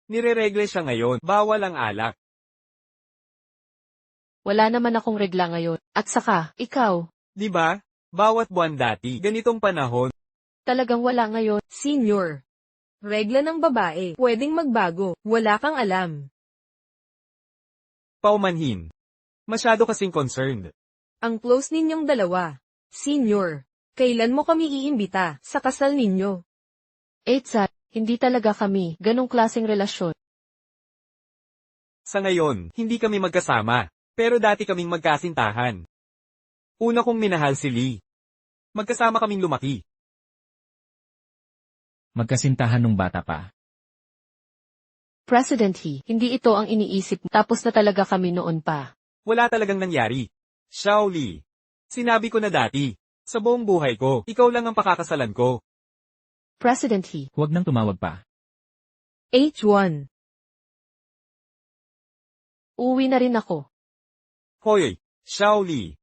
Speaker 3: Nireregle siya ngayon, bawal ang alak.
Speaker 1: Wala naman akong regla ngayon. At saka, ikaw,
Speaker 3: Di ba? Bawat buwan dati, ganitong panahon.
Speaker 1: talagang wala ngayon.
Speaker 4: Senior. Regla ng babae, pwedeng magbago, wala kang alam.
Speaker 3: Paumanhin. Masyado kasing concerned.
Speaker 4: Ang close ninyong dalawa. Senior. Kailan mo kami iimbita sa kasal ninyo?
Speaker 1: Eitzat, hindi talaga kami ganong klaseng relasyon.
Speaker 3: Sa ngayon, hindi kami magkasama. Pero dati kaming magkasintahan. Una kong minahal si Lee. Magkasama kaming lumaki.
Speaker 2: Magkasintahan nung bata pa.
Speaker 1: President He, hindi ito ang iniisip mo. Tapos na talaga kami noon pa.
Speaker 3: Wala talagang nangyari. Shaoli. Sinabi ko na dati. Sa buong buhay ko, ikaw lang ang pakakasalan ko.
Speaker 1: President He,
Speaker 2: Huwag nang tumawag pa.
Speaker 4: H1.
Speaker 1: uuwi na rin ako.
Speaker 3: Hoy, Shaoli.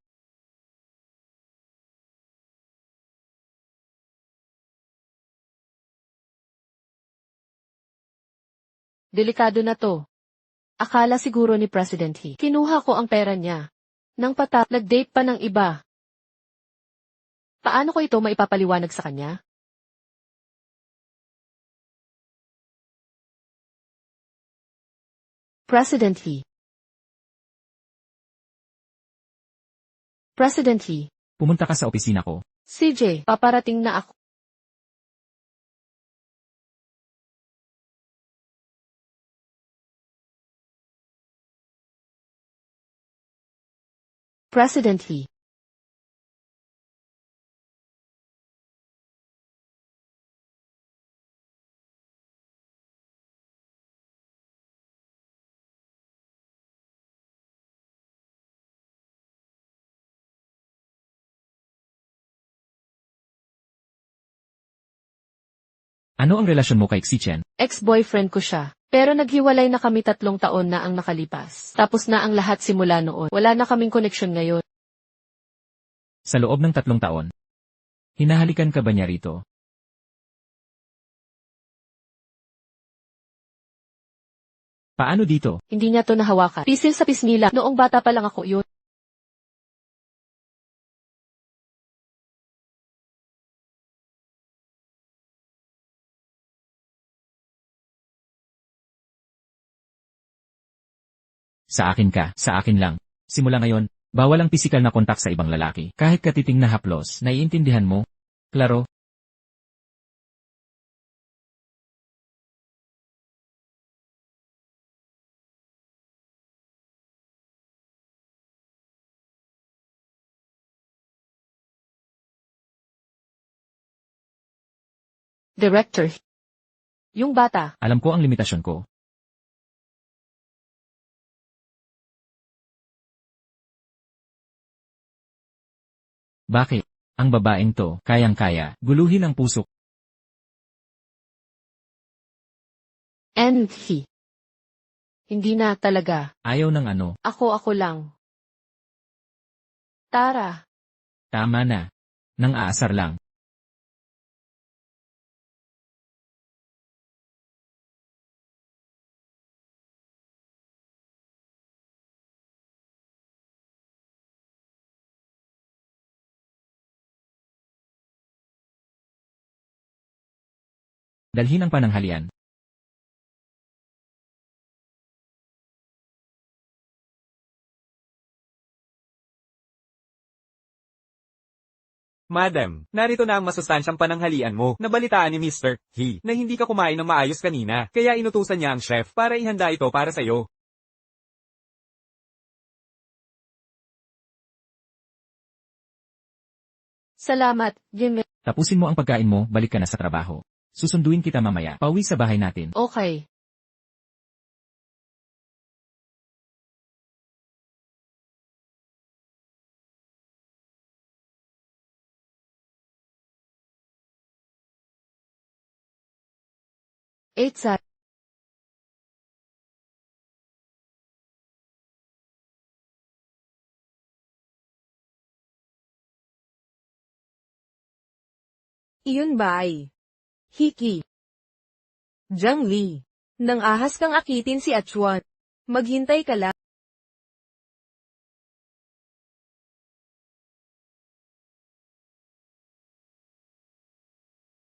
Speaker 1: Delikado na to. Akala siguro ni President He, kinuha ko ang pera niya. Nang nag-date pa ng iba. Paano ko ito maipapaliwanag sa kanya? President He. President He.
Speaker 2: Pumunta ka sa opisina ko.
Speaker 1: CJ, paparating na ako. President He.
Speaker 2: Ano ang relasyon mo kay Xichen?
Speaker 1: Ex-boyfriend ko siya. Pero naghiwalay na kami 3 taon na ang nakalipas. Tapos na ang lahat simula noon. Wala na kaming koneksyon ngayon.
Speaker 2: Sa loob ng 3 taon. Hinahalikan ka ba niya rito? Paano dito?
Speaker 1: Hindi niya to nahawakan. Pisil sa pisnila. Noong bata pa lang ako yun.
Speaker 2: Sa akin ka, sa akin lang. Simula ngayon, bawal ang pisikal na kontak sa ibang lalaki. Kahit katiting na haplos, naiintindihan mo? Klaro?
Speaker 1: Director. Yung bata.
Speaker 2: Alam ko ang limitasyon ko. Bakit? Ang babaeng to, kayang-kaya, guluhin ang puso.
Speaker 1: And he. Hindi na talaga.
Speaker 2: Ayaw ng ano.
Speaker 1: Ako lang. Tara.
Speaker 2: Tama na. Nang aasar lang. Dalhin ang pananghalian.
Speaker 3: Madam, narito na ang masustansyang pananghalian mo. Nabalitaan ni Mr. He na hindi ka kumain ng maayos kanina, kaya inutusan niya ang chef para ihanda ito para sa'yo.
Speaker 1: Salamat, Jimmy.
Speaker 2: Tapusin mo ang pagkain mo, balik ka na sa trabaho. Susunduin kita mamaya, pauwi sa bahay natin.
Speaker 1: Okay. Eitsa.
Speaker 4: Iyon ba ay Hiki? Jiang Li. Nang ahas kang akitin si Achuan. Maghintay ka lang.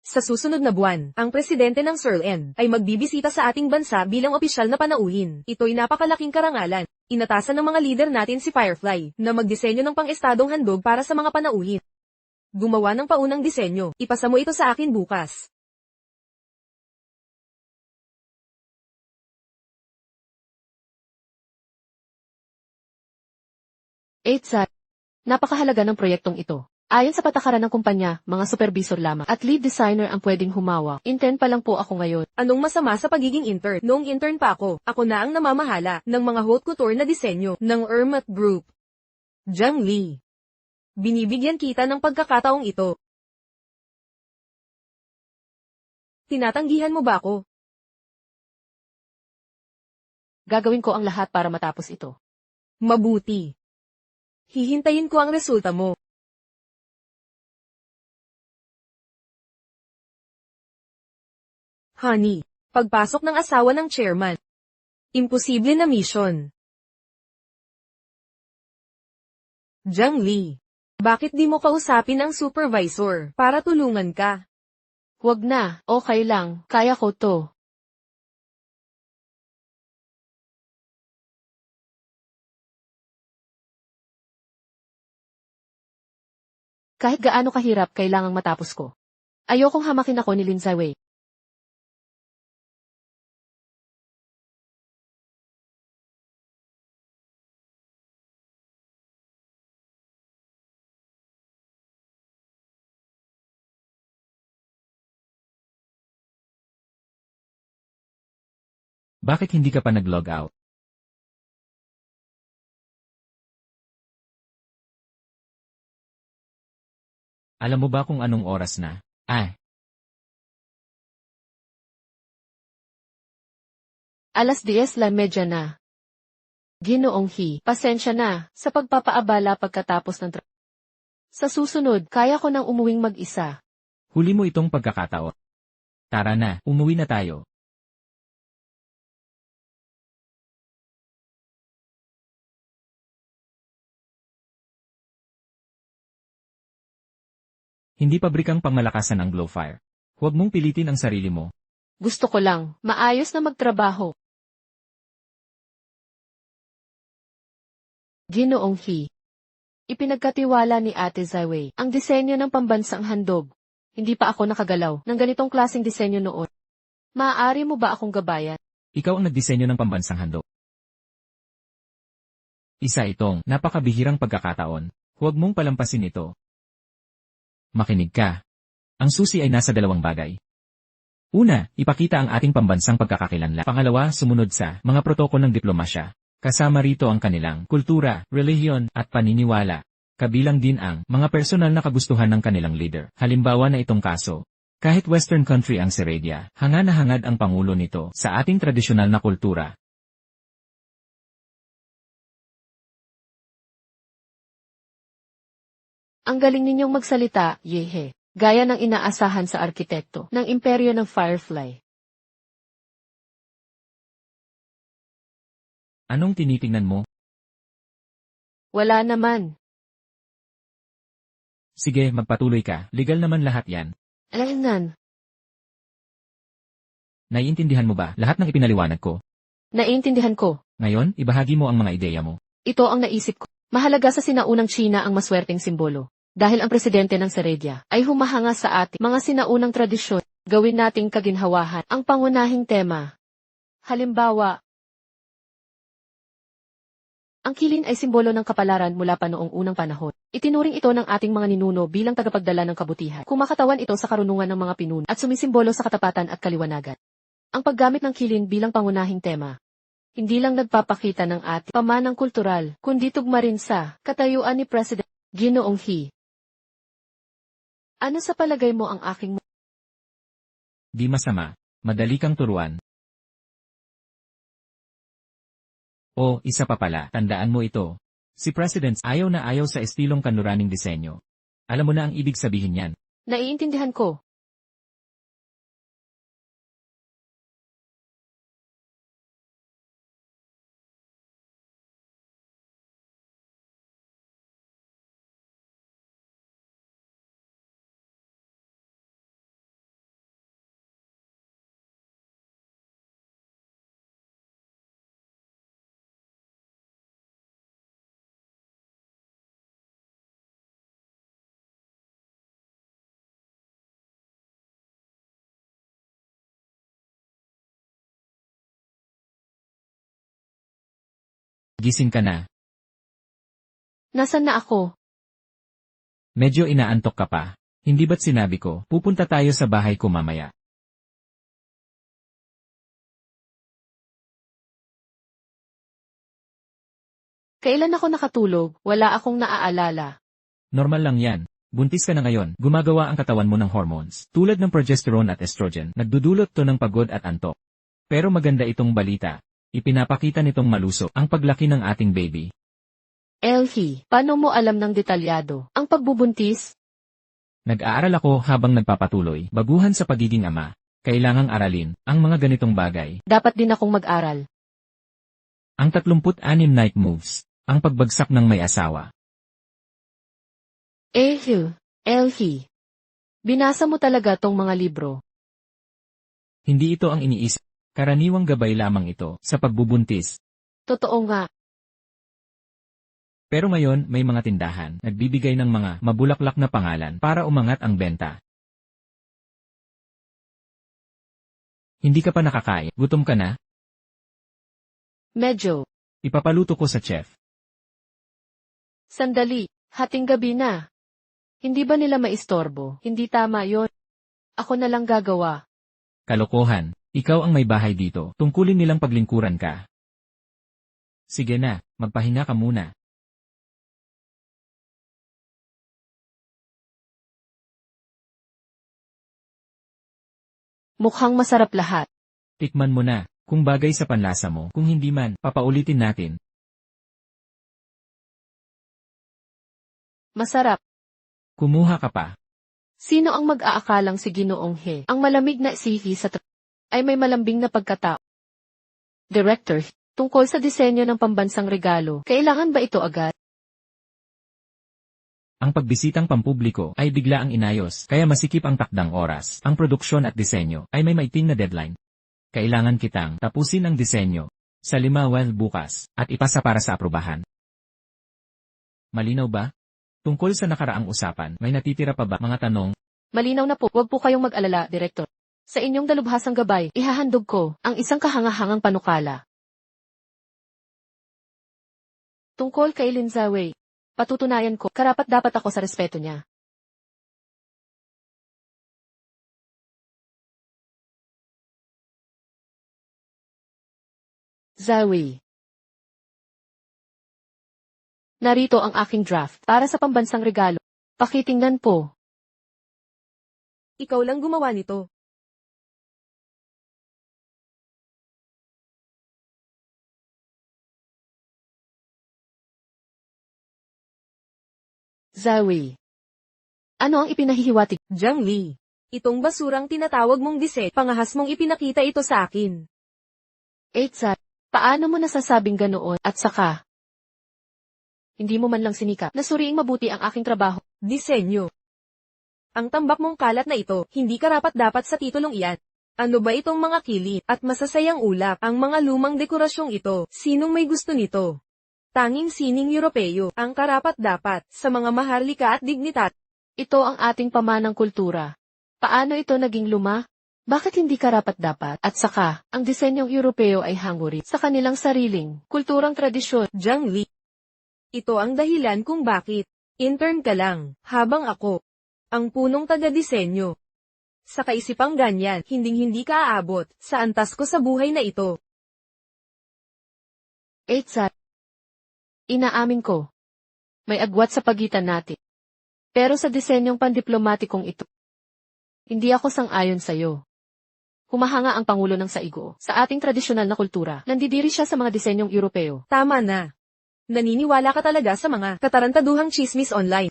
Speaker 4: Sa susunod na buwan, ang presidente ng Searlen ay magbibisita sa ating bansa bilang opisyal na panauhin. Ito'y napakalaking karangalan. Inatasan ng mga leader natin si Firefly na magdisenyo ng pang-estadong handog para sa mga panauhin. Gumawa ng paunang disenyo. Ipasa mo ito sa akin bukas.
Speaker 1: Eitsa. Napakahalaga ng proyektong ito. Ayon sa patakaran ng kumpanya, mga supervisor lamang at lead designer ang pwedeng humawak. Intern pa lang po ako ngayon.
Speaker 4: Anong masama sa pagiging intern? Noong intern pa ako na ang namamahala ng mga haute couture na disenyo ng Ermat Group. Jiang Li. Binibigyan kita ng pagkakataong ito. Tinatanggihan mo ba ako?
Speaker 1: Gagawin ko ang lahat para matapos ito.
Speaker 4: Mabuti. Hihintayin ko ang resulta mo. Honey, pagpasok ng asawa ng chairman. Imposible na mission. Jiang Li, bakit di mo kausapin ang supervisor para tulungan ka?
Speaker 1: Huwag na, okay lang, kaya ko to. Kahit gaano kahirap, kailangang matapos ko. Ayokong hamakin ako ni Lin Zaiwei.
Speaker 2: Bakit hindi ka pa nag-log out? Alam mo ba kung anong oras na?
Speaker 1: Alas 10:30 na. Ginoong He, pasensya na sa pagpapaabala pagkatapos ng Sa susunod, kaya ko nang umuwing mag-isa.
Speaker 2: Huli mo itong pagkakataon. Tara na, umuwi na tayo. Hindi pabrikang pangmalakasan ang Glowfire. Huwag mong pilitin ang sarili mo.
Speaker 1: Gusto ko lang, maayos na magtrabaho. Ginoong He. Ipinagkatiwala ni Ate Zaiwei ang disenyo ng pambansang handog. Hindi pa ako nakagalaw ng ganitong klaseng disenyo noon. Maaari mo ba akong gabayan?
Speaker 2: Ikaw ang nagdisenyo ng pambansang handog. Isa itong napakabihirang pagkakataon. Huwag mong palampasin ito. Makinig ka. Ang susi ay nasa dalawang bagay. Una, ipakita ang ating pambansang pagkakakilanlan. Pangalawa, sumunod sa mga protokolo ng diplomasya. Kasama rito ang kanilang kultura, relihiyon, at paniniwala. Kabilang din ang mga personal na kagustuhan ng kanilang leader. Halimbawa na itong kaso. Kahit Western country ang Seredia, hanga na hangad ang pangulo nito sa ating tradisyonal na kultura.
Speaker 1: Ang galing ninyong magsalita, yehe. Gaya ng inaasahan sa arkitekto ng imperyo ng Firefly.
Speaker 2: Anong tinitingnan mo?
Speaker 1: Wala naman.
Speaker 2: Sige, magpatuloy ka. Legal naman lahat yan.
Speaker 1: Alangan.
Speaker 2: Naiintindihan mo ba lahat ng ipinaliwanag ko?
Speaker 1: Naiintindihan ko.
Speaker 2: Ngayon, ibahagi mo ang mga ideya mo.
Speaker 1: Ito ang naisip ko. Mahalaga sa sinaunang China ang maswerteng simbolo. Dahil ang presidente ng Seredia ay humahanga sa ating mga sinaunang tradisyon, gawin nating kaginhawahan ang pangunahing tema. Halimbawa, ang kilin ay simbolo ng kapalaran mula pa noong unang panahon. Itinuring ito ng ating mga ninuno bilang tagapagdala ng kabutihan. Kumakatawan ito sa karunungan ng mga pinuno at sumisimbolo sa katapatan at kaliwanagan. Ang paggamit ng kilin bilang pangunahing tema, hindi lang nagpapakita ng ating pamanang kultural, kundi tugma rin sa katayuan ni President Ginoong He. Ano sa palagay mo ang aking
Speaker 2: Di masama. Madali kang turuan. O, isa pa pala, tandaan mo ito. Si President ayaw na ayaw sa estilong kanluraning disenyo. Alam mo na ang ibig sabihin yan.
Speaker 1: Naiintindihan ko?
Speaker 2: Gising ka na.
Speaker 1: Nasaan na ako?
Speaker 2: Medyo inaantok ka pa. Hindi ba't sinabi ko, pupunta tayo sa bahay ko mamaya?
Speaker 1: Kailan ako nakatulog, wala akong naaalala.
Speaker 2: Normal lang yan. Buntis ka na ngayon, gumagawa ang katawan mo ng hormones, tulad ng progesterone at estrogen, nagdudulot to ng pagod at antok. Pero maganda itong balita. Ipinapakita nitong malusog ang paglaki ng ating baby.
Speaker 1: Elhi, paano mo alam ng detalyado ang pagbubuntis?
Speaker 2: Nag-aaral ako habang nagpapatuloy, baguhan sa pagiging ama. Kailangang aralin ang mga ganitong bagay.
Speaker 1: Dapat din akong mag-aral.
Speaker 2: Ang 36 night moves, ang pagbagsak ng may asawa.
Speaker 1: Elhi. Binasa mo talaga tong mga libro.
Speaker 2: Hindi ito ang iniisip. Karaniwang gabay lamang ito sa pagbubuntis.
Speaker 1: Totoo nga.
Speaker 2: Pero ngayon may mga tindahan nagbibigay ng mga mabulaklak na pangalan para umangat ang benta. Hindi ka pa nakakain, gutom ka na?
Speaker 1: Medyo.
Speaker 2: Ipapaluto ko sa chef.
Speaker 1: Sandali, hating gabi na. Hindi ba nila maistorbo? Hindi tama yon. Ako na lang gagawa.
Speaker 2: Kalokohan, ikaw ang may bahay dito, tungkulin nilang paglingkuran ka. Sige na, magpahinga ka muna.
Speaker 1: Mukhang masarap lahat.
Speaker 2: Tikman mo na, kung bagay sa panlasa mo, kung hindi man, papaulitin natin.
Speaker 1: Masarap.
Speaker 2: Kumuha ka pa.
Speaker 1: Sino ang mag-aakalang si Ginoong He? Ang malamig na sihi sa ay may malambing na pagkatao. Director, tungkol sa disenyo ng pambansang regalo, kailangan ba ito agad?
Speaker 2: Ang pagbisitang pampubliko ay bigla ang inayos, kaya masikip ang takdang oras. Ang produksyon at disenyo ay may maiting na deadline. Kailangan kitang tapusin ang disenyo sa 5 bukas at ipasa para sa aprubahan. Malinaw ba? Tungkol sa nakaraang usapan, may natitira pa ba mga tanong?
Speaker 1: Malinaw na po, huwag po kayong mag-alala, Director. Sa inyong dalubhasang gabay, ihahandog ko ang isang kahangahangang panukala. Tungkol kay Lin Zawei, patutunayan ko, karapat-dapat ako sa respeto niya. Zawei. Narito ang aking draft para sa pambansang regalo. Pakitingnan po.
Speaker 4: Ikaw lang gumawa nito.
Speaker 1: Zawei. Ano ang ipinahihiwatig?
Speaker 4: Jiang Li. Itong basurang tinatawag mong pangahas mong ipinakita ito sa akin.
Speaker 1: Eitsa, paano mo nasasabing ganoon at saka? Hindi mo man lang sinikap na suriing mabuti ang aking trabaho.
Speaker 4: Disenyo. Ang tambak mong kalat na ito, hindi karapat-dapat sa titulong iyan. Ano ba itong mga kilit at masasayang ulap? Ang mga lumang dekorasyong ito, sinong may gusto nito? Tanging sining Europeo, ang karapat-dapat, sa mga maharlika at dignitat.
Speaker 1: Ito ang ating pamanang kultura. Paano ito naging luma? Bakit hindi karapat-dapat? At saka, ang disenyong Europeo ay hanguri sa kanilang sariling, kulturang tradisyon.
Speaker 4: Jiang Li. Ito ang dahilan kung bakit. Intern ka lang, habang ako. Ang punong taga-disenyo. Sa kaisipang ganyan, hinding-hindi ka aabot, sa antas ko sa buhay na ito.
Speaker 1: Eitsa. Inaamin ko. May agwat sa pagitan natin. Pero sa disenyong pandiplomatikong ito, hindi ako sang-ayon sa'yo. Humahanga ang Pangulo ng Saigo sa ating tradisyonal na kultura. Nandidiri siya sa mga disenyong Europeo.
Speaker 4: Tama na. Naniniwala ka talaga sa mga katarantaduhang chismis online.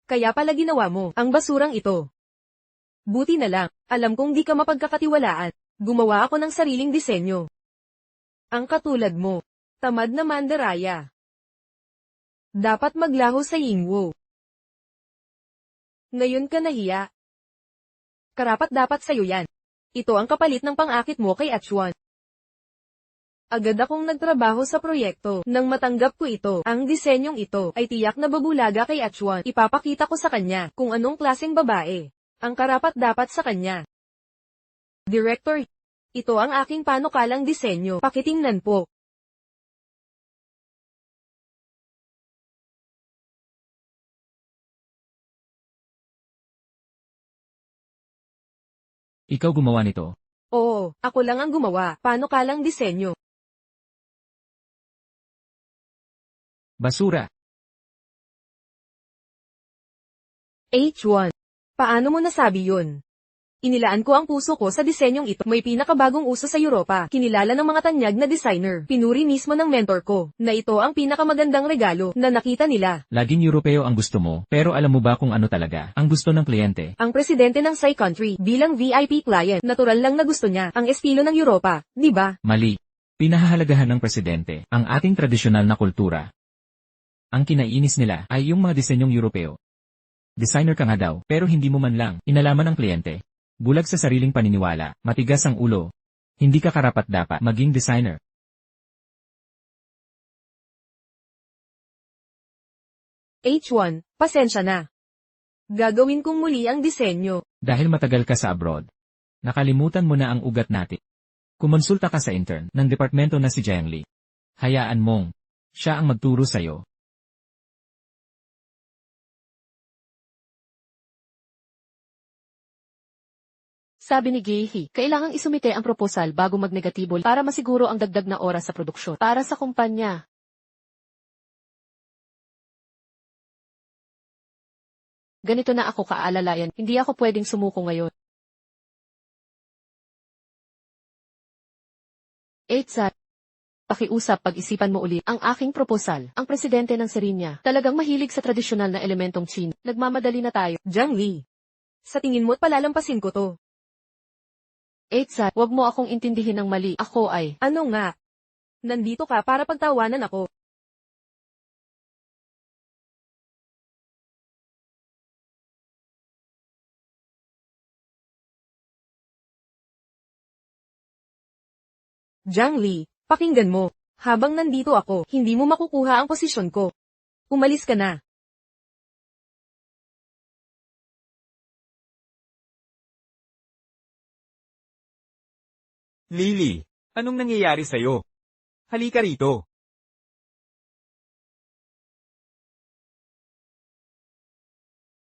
Speaker 4: Kaya pala ginawa mo ang basurang ito. Buti na lang, alam kong di ka mapagkakatiwalaan. Gumawa ako ng sariling disenyo. Ang katulad mo. Tamad na mandaraya. Dapat maglaho sa Yingwo. Ngayon ka nahiya. Karapat-dapat sa'yo yan. Ito ang kapalit ng pang-akit mo kay Achuan. Agad akong nagtrabaho sa proyekto. Nang matanggap ko ito, ang disenyong ito ay tiyak na babulaga kay Achuan. Ipapakita ko sa kanya kung anong klaseng babae ang karapat-dapat sa kanya. Director, ito ang aking panukalang disenyo. Pakitingnan po.
Speaker 2: Ikaw gumawa nito.
Speaker 4: Oo, ako lang ang gumawa. Paano ka lang disenyo?
Speaker 2: Basura.
Speaker 4: H1. Paano mo nasabi yun? Inilaan ko ang puso ko sa disenyong ito. May pinakabagong uso sa Europa. Kinilala ng mga tanyag na designer. Pinuri mismo ng mentor ko, na ito ang pinakamagandang regalo na nakita nila.
Speaker 2: Laging Europeo ang gusto mo, pero alam mo ba kung ano talaga ang gusto ng kliyente?
Speaker 4: Ang presidente ng Sai Country, bilang VIP client, natural lang na gusto niya ang estilo ng Europa, di ba?
Speaker 2: Mali. Pinahahalagahan ng presidente ang ating tradisyonal na kultura. Ang kinaiinis nila ay yung mga disenyong Europeo. Designer ka nga daw, pero hindi mo man lang inalaman ng kliyente. Bulag sa sariling paniniwala, matigas ang ulo. Hindi ka karapat-dapat maging designer.
Speaker 4: H1, pasensya na. Gagawin kong muli ang disenyo.
Speaker 2: Dahil matagal ka sa abroad, nakalimutan mo na ang ugat natin. Kumonsulta ka sa intern ng departamento na si Jiang Li. Hayaan mong siya ang magturo sa'yo.
Speaker 1: Sabi ni Gehi, kailangang isumite ang proposal bago magnegatibo para masiguro ang dagdag na oras sa produksyon para sa kumpanya. Ganito na ako kaalalayan, hindi ako pwedeng sumuko ngayon. 8. Pakiusap, pag-isipan mo uli ang aking proposal. Ang presidente ng Serinya talagang mahilig sa tradisyonal na elementong Chin. Nagmamadali na tayo.
Speaker 4: Jiang Li. Sa tingin mo't palalampasin ko to.
Speaker 1: 8. Wag mo akong intindihin ng mali. Ako ay...
Speaker 4: Ano nga? Nandito ka para pagtawanan ako. Jiang Li, pakinggan mo. Habang nandito ako, hindi mo makukuha ang posisyon ko. Umalis ka na.
Speaker 3: Lily, anong nangyayari sa'yo? Halika rito.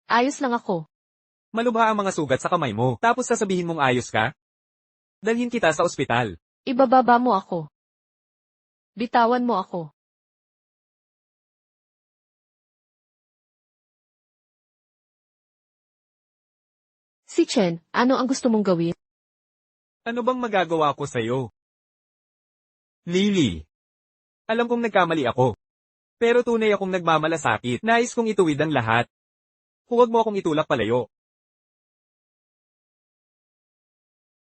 Speaker 1: Ayos lang ako.
Speaker 3: Malubha ang mga sugat sa kamay mo, tapos sasabihin mong ayos ka? Dalhin kita sa ospital.
Speaker 1: Ibababa mo ako. Bitawan mo ako. Si Chen, ano ang gusto mong gawin?
Speaker 3: Ano bang magagawa ko sa'yo? Lily, alam kong nagkamali ako. Pero tunay akong nagmamalasakit. Nais kong ituwid ang lahat. Huwag mo akong itulak palayo.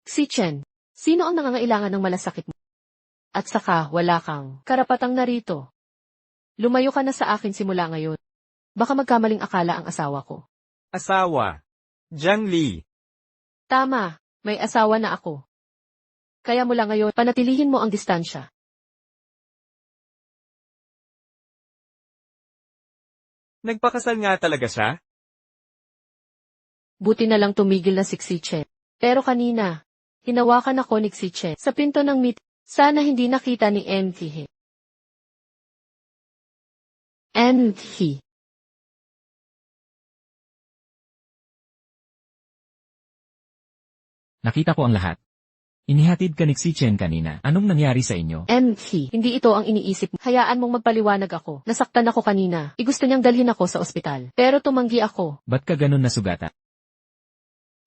Speaker 1: Si Chen, sino ang nangangailangan ng malasakit mo? At saka, wala kang karapatang narito. Lumayo ka na sa akin simula ngayon. Baka magkamaling akala ang asawa ko.
Speaker 3: Asawa. Jiang Li.
Speaker 1: Tama, may asawa na ako. Kaya mula ngayon, panatilihin mo ang distansya.
Speaker 3: Nagpakasal nga talaga siya?
Speaker 1: Buti na lang tumigil na si Xichen. Pero kanina, hinawakan ako ni Xichen sa pinto ng meet. Sana hindi nakita ni Enhi. Enhi.
Speaker 2: Nakita ko ang lahat. Inihatid ka ni Xichen kanina. Anong nangyari sa inyo?
Speaker 1: Enhi, hindi ito ang iniisip mo. Hayaan mong magpaliwanag ako. Nasaktan ako kanina. Gusto niyang dalhin ako sa ospital. Pero tumanggi ako.
Speaker 2: Ba't ka ganun nasugata?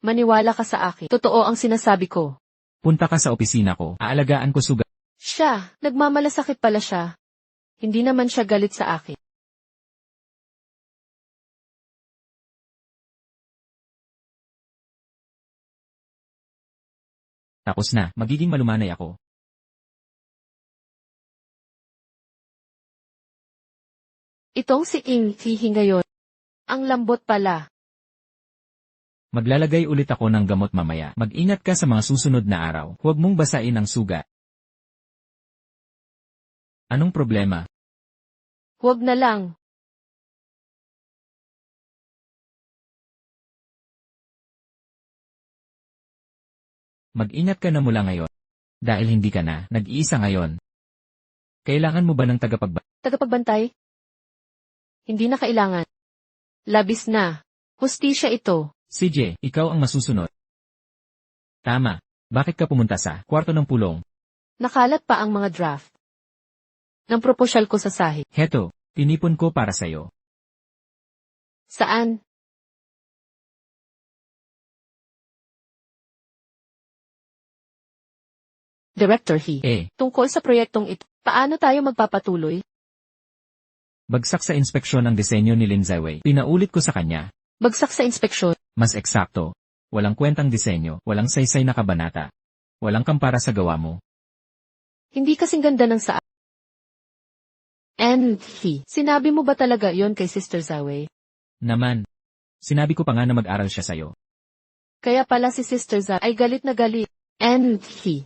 Speaker 1: Maniwala ka sa akin. Totoo ang sinasabi ko.
Speaker 2: Punta ka sa opisina ko. Aalagaan ko sugat.
Speaker 1: Siya, nagmamalasakit pala siya. Hindi naman siya galit sa akin.
Speaker 2: Tapos na, magiging malumanay ako.
Speaker 1: Itong si Enhi ngayon. Ang lambot pala.
Speaker 2: Maglalagay ulit ako ng gamot mamaya. Mag-ingat ka sa mga susunod na araw. Huwag mong basain ang sugat. Anong problema?
Speaker 1: Huwag na lang.
Speaker 2: Mag-ingat ka na mula ngayon. Dahil hindi ka na nag-iisa ngayon. Kailangan mo ba ng
Speaker 1: Tagapagbantay? Hindi na kailangan. Labis na. Hustisya ito.
Speaker 2: CJ, ikaw ang masusunod. Tama. Bakit ka pumunta sa kwarto ng pulong?
Speaker 1: Nakalat pa ang mga draft ng proposyal ko sa sahig.
Speaker 2: Heto, tinipon ko para sa'yo.
Speaker 1: Saan? Director He. Tungkol sa proyektong ito, paano tayo magpapatuloy?
Speaker 2: Bagsak sa inspeksyon ang disenyo ni Lin Ziwei. Pinaulit ko sa kanya.
Speaker 1: Bagsak sa inspeksyon.
Speaker 2: Mas eksakto. Walang kwentang disenyo, walang saysay na kabanata. Walang kampara sa gawa mo.
Speaker 1: Hindi kasing ganda ng sa... And he. Sinabi mo ba talaga yon kay Sister Ziwei?
Speaker 2: Naman. Sinabi ko pa nga na mag-aral siya sa'yo.
Speaker 1: Kaya pala si Sister Ziwei ay galit na galit. And he.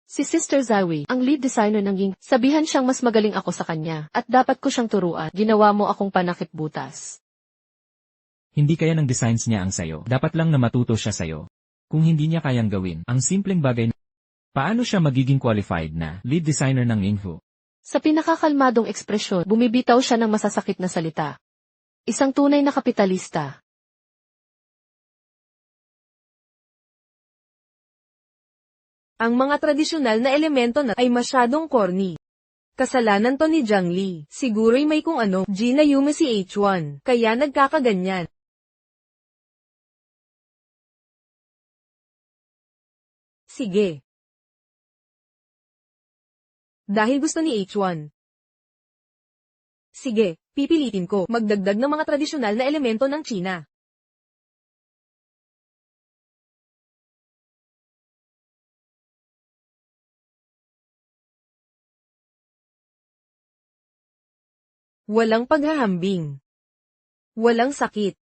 Speaker 1: Si Sister Ziwei, ang lead designer ng Ying, sabihan siyang mas magaling ako sa kanya, at dapat ko siyang turuan. Ginawa mo akong panakip butas.
Speaker 2: Hindi kaya ng designs niya ang sayo. Dapat lang na matuto siya sayo. Kung hindi niya kayang gawin, ang simpleng bagay na, paano siya magiging qualified na lead designer ng Yinghu?
Speaker 1: Sa pinakakalmadong ekspresyon, bumibitaw siya ng masasakit na salita. Isang tunay na kapitalista.
Speaker 4: Ang mga tradisyonal na elemento na ay masyadong corny. Kasalanan to ni Jiang Li. Siguro'y may kung ano, Gina Yume si H1, kaya nagkakaganyan. Sige. Dahil gusto ni H1. Sige, pipilitin ko magdagdag ng mga tradisyonal na elemento ng China. Walang paghahambing. Walang sakit.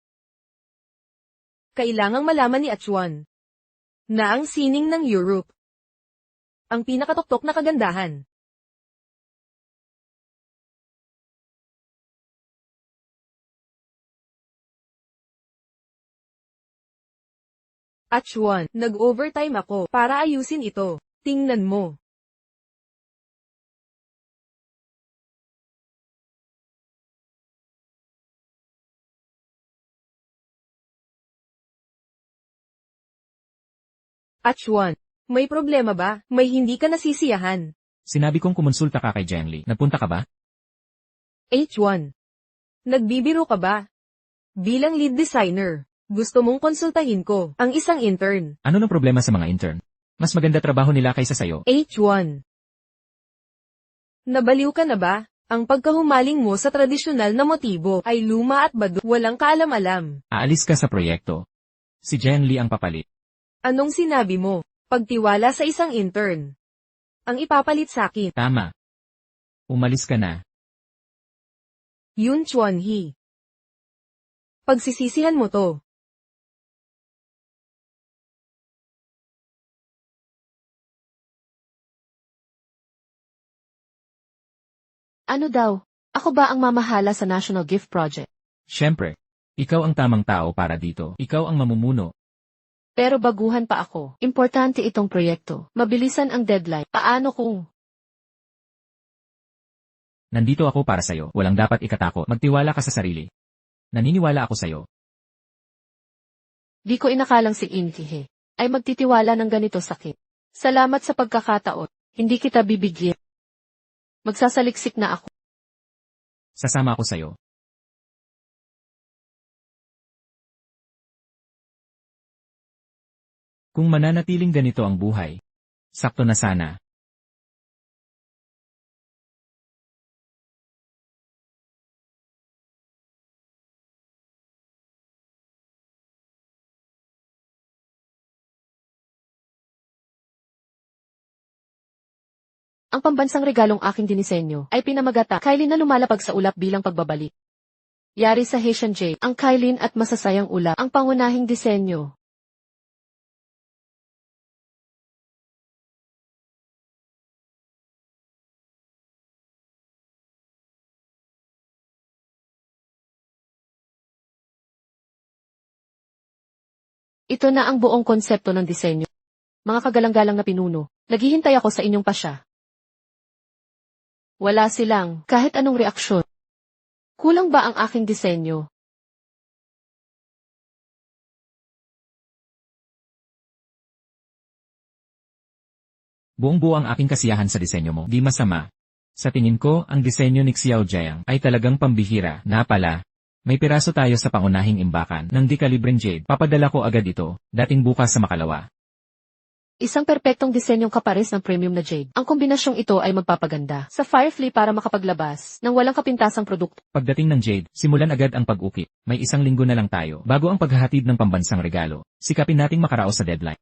Speaker 4: Kailangang malaman ni H1 na ang sining ng Europe ang pinakatoktok na kagandahan. H1, nag-overtime ako para ayusin ito. Tingnan mo. H1, may problema ba? May hindi ka nasisiyahan.
Speaker 2: Sinabi kong kumonsulta ka kay Jiang Li. Nagpunta ka ba?
Speaker 4: H1, nagbibiro ka ba? Bilang lead designer, gusto mong konsultahin ko ang isang intern.
Speaker 2: Ano ng problema sa mga intern? Mas maganda trabaho nila kaysa sayo.
Speaker 4: H1, nabaliw ka na ba? Ang pagkahumaling mo sa tradisyonal na motibo ay luma at badu, walang kaalam-alam.
Speaker 2: Aalis ka sa proyekto. Si Jiang Li ang papalit.
Speaker 4: Anong sinabi mo? Pagtiwala sa isang intern. Ang ipapalit sa akin.
Speaker 2: Tama. Umalis ka na.
Speaker 4: Yun Chuan He. Pagsisisihan mo to.
Speaker 1: Ano daw? Ako ba ang mamahala sa National Gift Project?
Speaker 2: Siyempre. Ikaw ang tamang tao para dito. Ikaw ang mamumuno.
Speaker 1: Pero baguhan pa ako. Importante itong proyekto. Mabilisan ang deadline. Paano kung...
Speaker 2: Nandito ako para sayo. Walang dapat ikatakot. Magtiwala ka sa sarili. Naniniwala ako sayo.
Speaker 1: Di ko inakalang si Inkihe ay magtitiwala ng ganito sakit. Salamat sa pagkakataon. Hindi kita bibigyan. Magsasaliksik na ako.
Speaker 2: Sasama ako sayo. Kung mananatiling ganito ang buhay, sakto na sana.
Speaker 1: Ang pambansang regalong aking dinisenyo ay pinamagata Kailin na lumalapag sa ulap bilang pagbabalik. Yari sa Haitian J, ang Kailin at masasayang ulap ang pangunahing disenyo. Ito na ang buong konsepto ng disenyo. Mga kagalang-galang na pinuno, naghihintay ako sa inyong pasya. Wala silang kahit anong reaksyon. Kulang ba ang aking disenyo?
Speaker 2: Buong-buo ang aking kasiyahan sa disenyo mo. Di masama. Sa tingin ko, ang disenyo ni Xiao Jiang ay talagang pambihira. Na pala, may piraso tayo sa pangunahing imbakan ng di-kalibreng jade. Papadala ko agad ito, dating bukas sa Makalawa.
Speaker 1: Isang perpektong disenyong kapares ng premium na jade. Ang kombinasyong ito ay magpapaganda sa Firefly para makapaglabas ng walang kapintasang produkto.
Speaker 2: Pagdating ng jade, simulan agad ang pag-ukit. May 1 linggo na lang tayo bago ang paghahatid ng pambansang regalo. Sikapin nating makaraos sa deadline.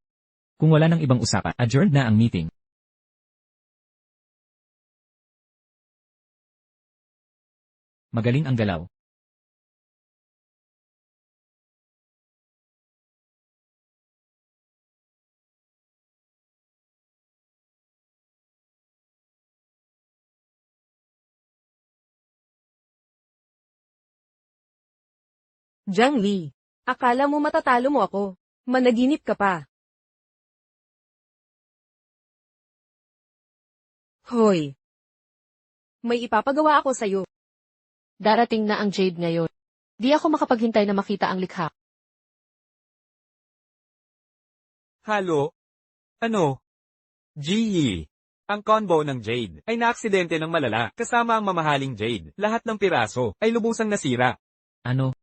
Speaker 2: Kung wala nang ibang usapan, adjourned na ang meeting. Magaling ang galaw.
Speaker 4: Jiang Li, akala mo matatalo mo ako. Managinip ka pa. Hoy. May ipapagawa ako sa'yo.
Speaker 1: Darating na ang jade ngayon. Di ako makapaghintay na makita ang likha.
Speaker 3: Halo? Ano? Ji. Ang combo ng Jade ay naaksidente ng malala kasama ang mamahaling Jade. Lahat ng piraso ay lubusang nasira.
Speaker 2: Ano?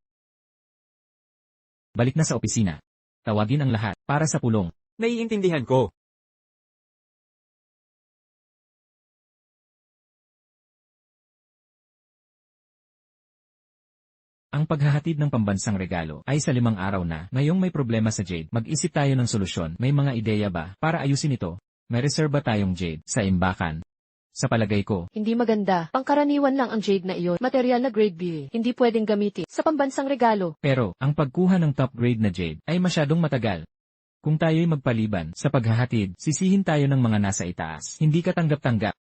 Speaker 2: Balik na sa opisina. Tawagin ang lahat para sa pulong.
Speaker 3: Naiintindihan ko.
Speaker 2: Ang paghahatid ng pambansang regalo ay sa 5 araw na. Ngayong may problema sa Jade, mag-isip tayo ng solusyon. May mga ideya ba para ayusin ito? May reserba tayong Jade sa imbakan. Sa palagay ko,
Speaker 1: Hindi maganda. Pangkaraniwan lang ang jade na iyon. Material na grade B. Hindi pwedeng gamitin sa pambansang regalo.
Speaker 2: pero ang pagkuha ng top grade na Jade ay masyadong matagal. Kung tayo'y magpaliban sa paghahatid, sisihin tayo ng mga nasa itaas. Hindi ka tanggap-tanggap.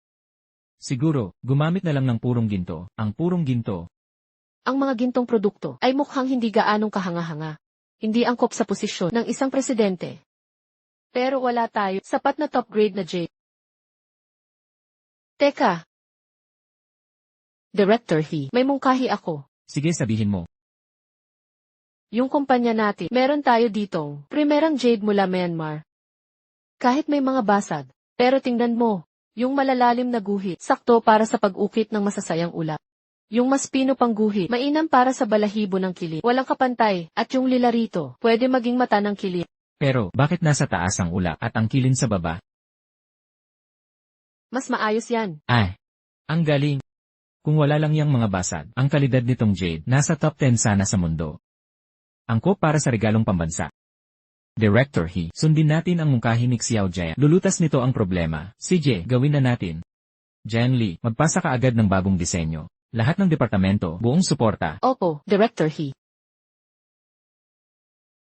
Speaker 2: Siguro, gumamit na lang ng purong ginto. Ang purong ginto,
Speaker 1: Ang mga gintong produkto ay mukhang hindi gaanong kahanga-hanga. Hindi angkop sa posisyon ng isang presidente. Pero wala tayo sapat na top grade na jade. Teka. Director He, may mungkahi ako.
Speaker 2: sige sabihin mo.
Speaker 1: Yung kumpanya natin, meron tayo ditong primerang jade mula Myanmar. Kahit may mga basag, pero tingnan mo, yung malalalim na guhit, sakto para sa pag-ukit ng masasayang ulap. Yung mas pino pang guhit, mainam para sa balahibo ng kilit. Walang kapantay, at yung lila rito, pwede maging mata ng kilit.
Speaker 2: Pero, bakit nasa taas ang ulap at ang kilin sa baba?
Speaker 1: Mas maayos yan.
Speaker 2: Ay, ang galing. Kung wala lang yang mga basag, ang kalidad nitong Jade nasa top 10 sana sa mundo. Angkop para sa regalong pambansa. Director He, sundin natin ang mungkahi ni Xiao Jiang. Lulutas nito ang problema. CJ, gawin na natin. Jiang Li, magpasa ka agad ng bagong disenyo. Lahat ng departamento, buong suporta.
Speaker 1: Opo, Director He.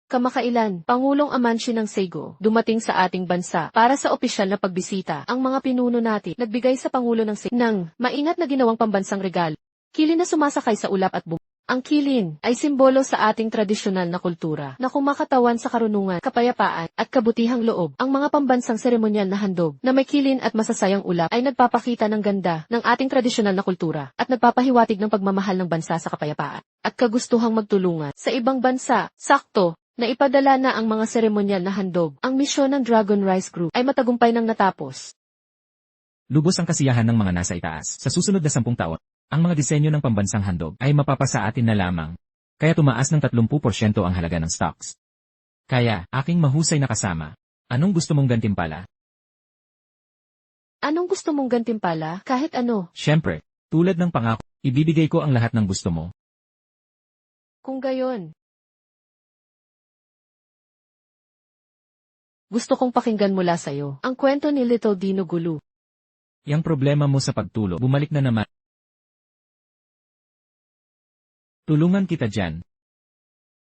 Speaker 1: Kamakailan, Pangulong Amancio ng Seigo, dumating sa ating bansa para sa opisyal na pagbisita. Ang mga pinuno natin, nagbigay sa Pangulo ng Seigo ng maingat na ginawang pambansang regalo. Kilin na sumasakay sa ulap at Ang kilin ay simbolo sa ating tradisyonal na kultura na kumakatawan sa karunungan, kapayapaan, at kabutihang loob. Ang mga pambansang seremonyal na handog na may kilin at masasayang ulap ay nagpapakita ng ganda ng ating tradisyonal na kultura at nagpapahiwatig ng pagmamahal ng bansa sa kapayapaan at kagustuhang magtulungan sa ibang bansa. Sakto na ipadala na ang mga seremonyal na handog. Ang misyon ng Dragon Rice Group ay matagumpay nang natapos.
Speaker 2: Lubos ang kasiyahan ng mga nasa itaas. Sa susunod na 10 taon, ang mga disenyo ng pambansang handog ay mapapasa atin na lamang. Kaya tumaas ng 30% ang halaga ng stocks. Kaya, aking mahusay na kasama. Anong gusto mong gantimpala?
Speaker 1: Anong gusto mong gantimpala? Kahit ano.
Speaker 2: Siyempre, tulad ng pangako, ibibigay ko ang lahat ng gusto mo.
Speaker 1: Kung gayon. Gusto kong pakinggan mula sa'yo ang kwento ni Little Dino Gulu.
Speaker 2: Yang problema mo sa pagtulog, bumalik na naman. Tulungan kita dyan.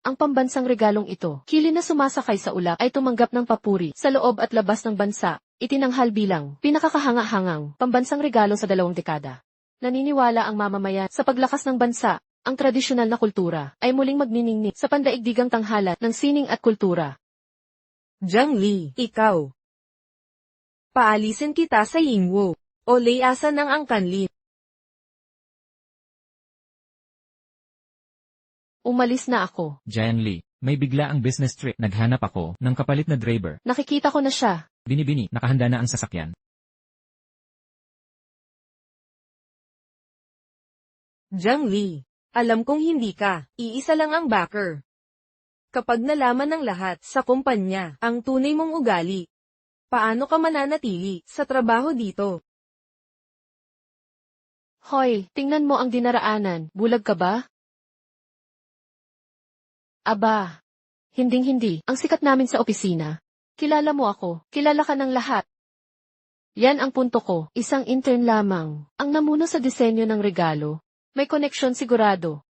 Speaker 1: Ang pambansang regalong ito, kilin na sumasakay sa ulap, ay tumanggap ng papuri sa loob at labas ng bansa. Itinanghal bilang pinakakahanga-hangang pambansang regalo sa 2 dekada. Naniniwala ang mamamayan sa paglakas ng bansa. Ang tradisyonal na kultura ay muling magniningning sa pandaigdigang tanghalan ng sining at kultura.
Speaker 4: Jiang Li, ikaw. Paalisin kita sa Yingwo o layasan ng angkanlin.
Speaker 1: Umalis na ako.
Speaker 2: Jiang Li, may bigla ang business trip. Naghanap ako ng kapalit na driver.
Speaker 1: Nakikita ko na siya.
Speaker 2: Binibini, nakahanda na ang sasakyan.
Speaker 4: Jiang Li, alam kong hindi ka, iisa lang ang backer. Kapag nalaman ng lahat sa kumpanya ang tunay mong ugali, paano ka mananatili sa trabaho dito?
Speaker 1: Hoy, tingnan mo ang dinaraanan, bulag ka ba? Aba, hinding-hindi, ang sikat namin sa opisina. Kilala mo ako, kilala ka ng lahat. Yan ang punto ko, isang intern lamang, ang namuno sa disenyo ng regalo. May koneksyon sigurado.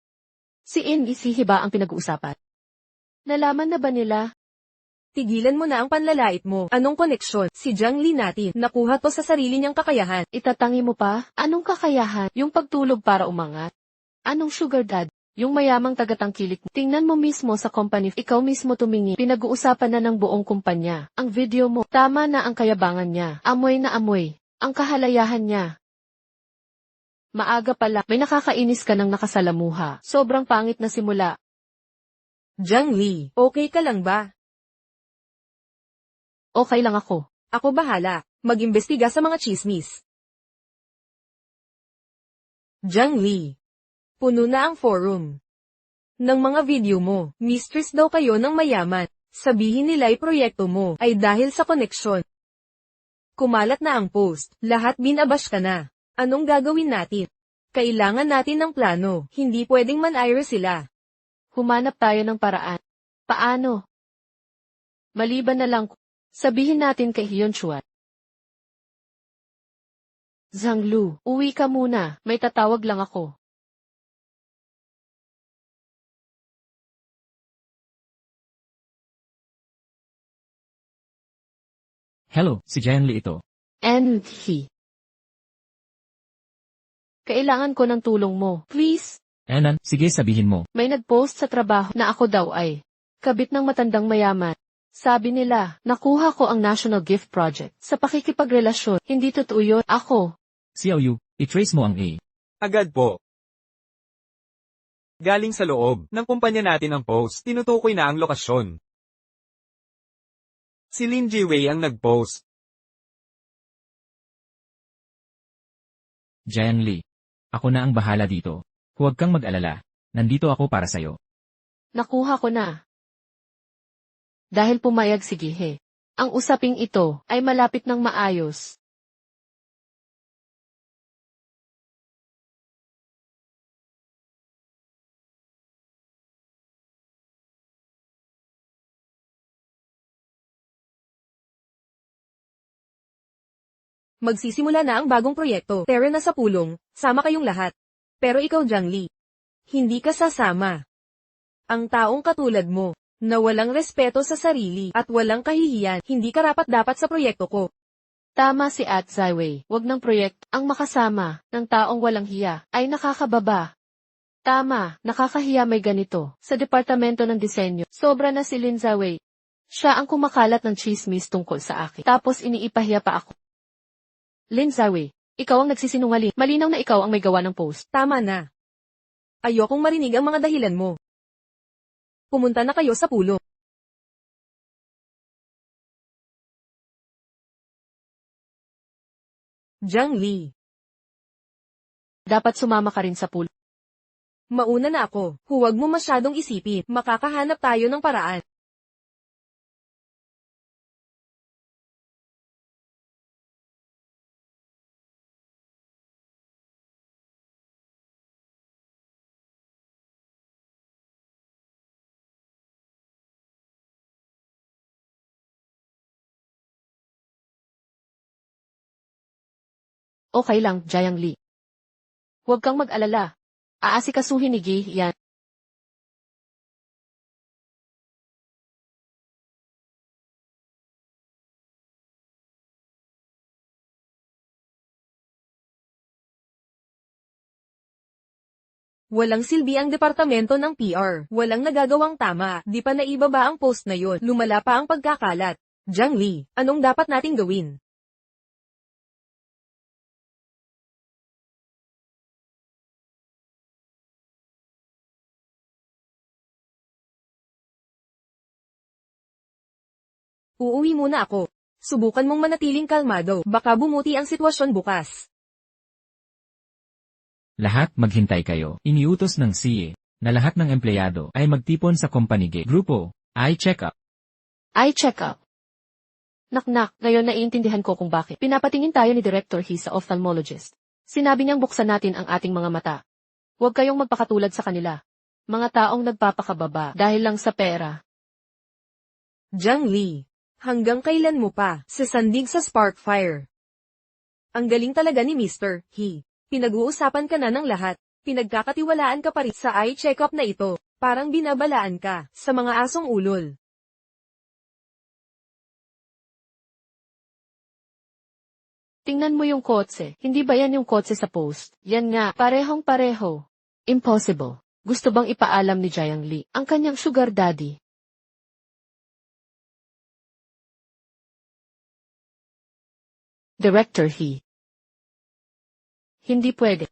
Speaker 1: Si Hiba ang pinag-uusapan. Nalaman na ba nila?
Speaker 4: Tigilan mo na ang panlalait mo. Anong koneksyon? Si Jiang Li natin, nakuha to sa sarili niyang kakayahan.
Speaker 1: Itatangi mo pa? Anong kakayahan? Yung pagtulog para umangat? Anong sugar dad? Yung mayamang tagatangkilik mo. Tingnan mo mismo sa company, ikaw mismo tumingi. Pinag-uusapan na ng buong kumpanya. Ang video mo, tama na ang kayabangan niya. Amoy na amoy. Ang kahalayahan niya. Maaga pala, may nakakainis ka ng nakasalamuha. Sobrang pangit na simula.
Speaker 4: Jiang Li, okay ka lang ba?
Speaker 1: Okay lang ako.
Speaker 4: Ako bahala. Mag-imbestiga sa mga chismis. Jiang Li. Puno na ang forum. Ng mga video mo, mistress daw kayo ng mayaman. Sabihin nila'y proyekto mo ay dahil sa koneksyon. Kumalat na ang post, lahat binabash ka na. Anong gagawin natin? Kailangan natin ng plano, hindi pwedeng man-ire sila.
Speaker 1: Humanap tayo ng paraan. Paano? Maliban na lang, sabihin natin kay Hyun Chua. Zhanglu, uwi ka muna, may tatawag lang ako.
Speaker 2: Hello, si Jiang Li ito.
Speaker 1: And kailangan ko ng tulong mo, please.
Speaker 2: Anan, sige sabihin mo.
Speaker 1: May nag-post sa trabaho na ako daw ay kabit ng matandang mayaman. Sabi nila, nakuha ko ang National Gift Project sa pakikipagrelasyon. Hindi totoo yun. Ako.
Speaker 2: Xiaoyu, i-trace mo ang A.
Speaker 3: Agad po. Galing sa loob ng kumpanya natin ang post, tinutukoy na ang lokasyon. Si Lin Jiwei ang nag-post.
Speaker 2: Jiang Li. Ako na ang bahala dito. Huwag kang mag-alala. Nandito ako para sayo.
Speaker 1: Nakuha ko na. Dahil pumayag si Gihe. Ang usaping ito ay malapit ng maayos.
Speaker 4: Magsisimula na ang bagong proyekto. Pero na sa pulong, sama kayong lahat. Pero ikaw Jiang Li, hindi ka sasama. Ang taong katulad mo, na walang respeto sa sarili at walang kahihiyan, hindi karapat-dapat sa proyekto ko.
Speaker 1: Tama si At Zaiwei. Wag ng proyekto. Ang makasama ng taong walang hiya ay nakakababa. Tama, nakakahiya may ganito. Sa departamento ng disenyo, sobra na si Lin Zaiwei. Siya ang kumakalat ng chismis tungkol sa akin. Tapos iniipahiya pa ako. Lin Zaiwei, ikaw ang nagsisinungaling. Malinaw na ikaw ang may gawa ng post.
Speaker 4: Tama na. Ayokong marinig ang mga dahilan mo. Pumunta na kayo sa pulo. Jiang Li.
Speaker 1: Dapat sumama ka rin sa pool.
Speaker 4: Mauna na ako. Huwag mo masyadong isipin. Makakahanap tayo ng paraan.
Speaker 1: Okay lang, Jiang Li. Huwag kang mag-alala. Aasikasuhin ni Gi yan.
Speaker 4: Walang silbi ang departamento ng PR. Walang nagagawang tama. Di pa naibaba ang post na yon. Lumala pa ang pagkakalat. Jiang Li, anong dapat nating gawin? Uuwi muna ako. Subukan mong manatiling kalmado. Baka bumuti ang sitwasyon bukas.
Speaker 2: Lahat maghintay kayo. Iniutos ng CA na lahat ng empleyado ay magtipon sa company gate. Grupo, I-check up.
Speaker 1: I check up. Naknak, ngayon naiintindihan ko kung bakit. Pinapatingin tayo ni Director He sa ophthalmologist. Sinabi niyang buksan natin ang ating mga mata. Huwag kayong magpakatulad sa kanila. Mga taong nagpapakababa dahil lang sa pera.
Speaker 4: Jiang Li, hanggang kailan mo pa sasandig sa Sparkfire? Ang galing talaga ni Mr. He. Pinag-uusapan ka na ng lahat. Pinagkakatiwalaan ka pa rin sa eye check-up na ito. Parang binabalaan ka sa mga asong ulol.
Speaker 1: Tingnan mo yung kotse. Hindi ba yan yung kotse sa post? Yan nga, parehong-pareho. Impossible. Gusto bang ipaalam ni Jiang Li ang kanyang sugar daddy? Director He. Hindi pwede.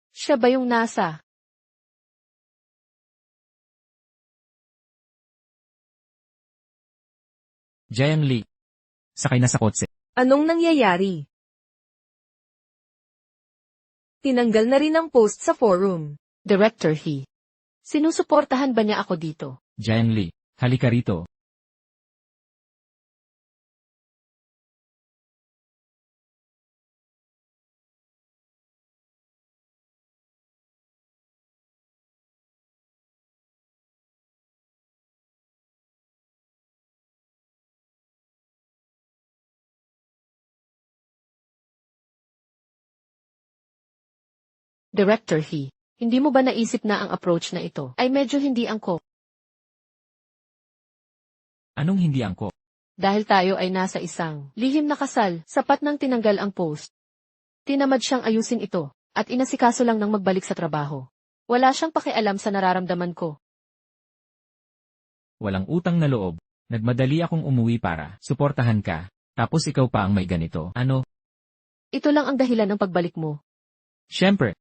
Speaker 1: Siya ba yung nasa?
Speaker 2: Jiang Li. Sakay na sa kotse.
Speaker 4: Anong nangyayari? Tinanggal na rin ang post sa forum.
Speaker 1: Director He. Sinusuportahan ba niya ako dito?
Speaker 2: Jiang Li, halika rito.
Speaker 1: Director He. Hindi mo ba naisip na ang approach na ito ay medyo hindi angkop?
Speaker 2: Anong hindi angkop?
Speaker 1: Dahil tayo ay nasa isang lihim na kasal, sapat nang tinanggal ang post. Tinamad siyang ayusin ito, at inasikaso lang ng magbalik sa trabaho. Wala siyang pakialam sa nararamdaman ko.
Speaker 2: Walang utang na loob. Nagmadali akong umuwi para suportahan ka, tapos ikaw pa ang may ganito. Ano?
Speaker 1: Ito lang ang dahilan ng pagbalik mo.
Speaker 2: Siyempre,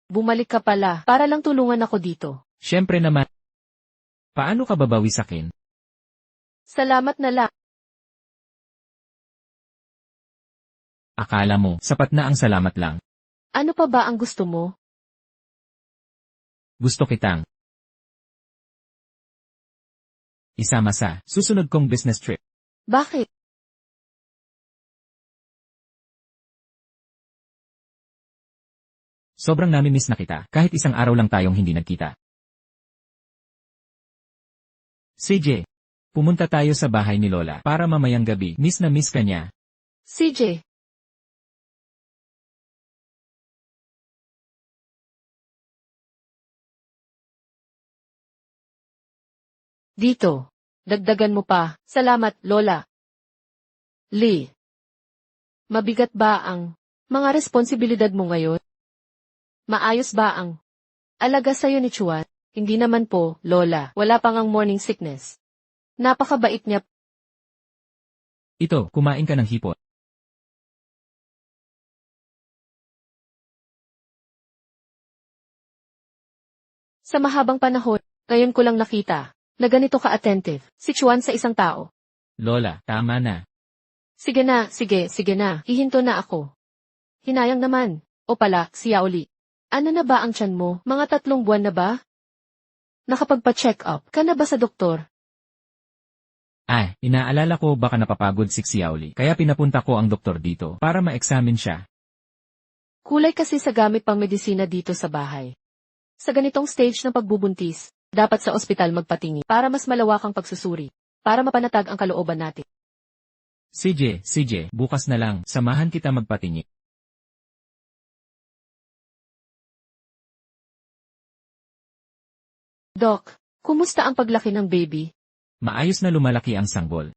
Speaker 1: Bumalik ka pala, para lang tulungan ako dito.
Speaker 2: siyempre naman. Paano ka babawi sakin?
Speaker 1: Salamat na lang.
Speaker 2: Akala mo, sapat na ang salamat lang.
Speaker 1: Ano pa ba ang gusto mo?
Speaker 2: Gusto kitang isama sa susunod kong business trip.
Speaker 1: Bakit?
Speaker 2: Sobrang nami-miss na kita, kahit isang araw lang tayong hindi nagkita. CJ, pumunta tayo sa bahay ni Lola para mamayang gabi. Miss na miss ka niya.
Speaker 1: CJ. Dito. Dagdagan mo pa. Salamat, Lola. Lee. Mabigat ba ang mga responsibilidad mo ngayon? Maayos ba ang alaga sa'yo ni Chuan? Hindi naman po, Lola. Wala pang ang morning sickness. Napakabait niya.
Speaker 2: Ito, kumain ka ng hipon.
Speaker 1: Sa mahabang panahon, ngayon ko lang nakita na ganito ka-attentive si Chuan sa isang tao.
Speaker 2: Lola, tama na.
Speaker 1: Sige na, hihinto na ako. Hinayang naman. O pala, si Yaoli. Ano na ba ang tiyan mo? Mga 3 buwan na ba? Nakapagpa-check up ka na ba sa doktor?
Speaker 2: Inaalala ko baka napapagod si Xiaoli, kaya pinapunta ko ang doktor dito para ma-examine siya.
Speaker 1: Kulay kasi sa gamit pang medisina dito sa bahay. Sa ganitong stage ng pagbubuntis, dapat sa ospital magpatingin para mas malawakang pagsusuri, para mapanatag ang kalooban natin.
Speaker 2: CJ, bukas na lang, samahan kita magpatingin.
Speaker 1: Doc, kumusta ang paglaki ng baby?
Speaker 2: Maayos na lumalaki ang sanggol.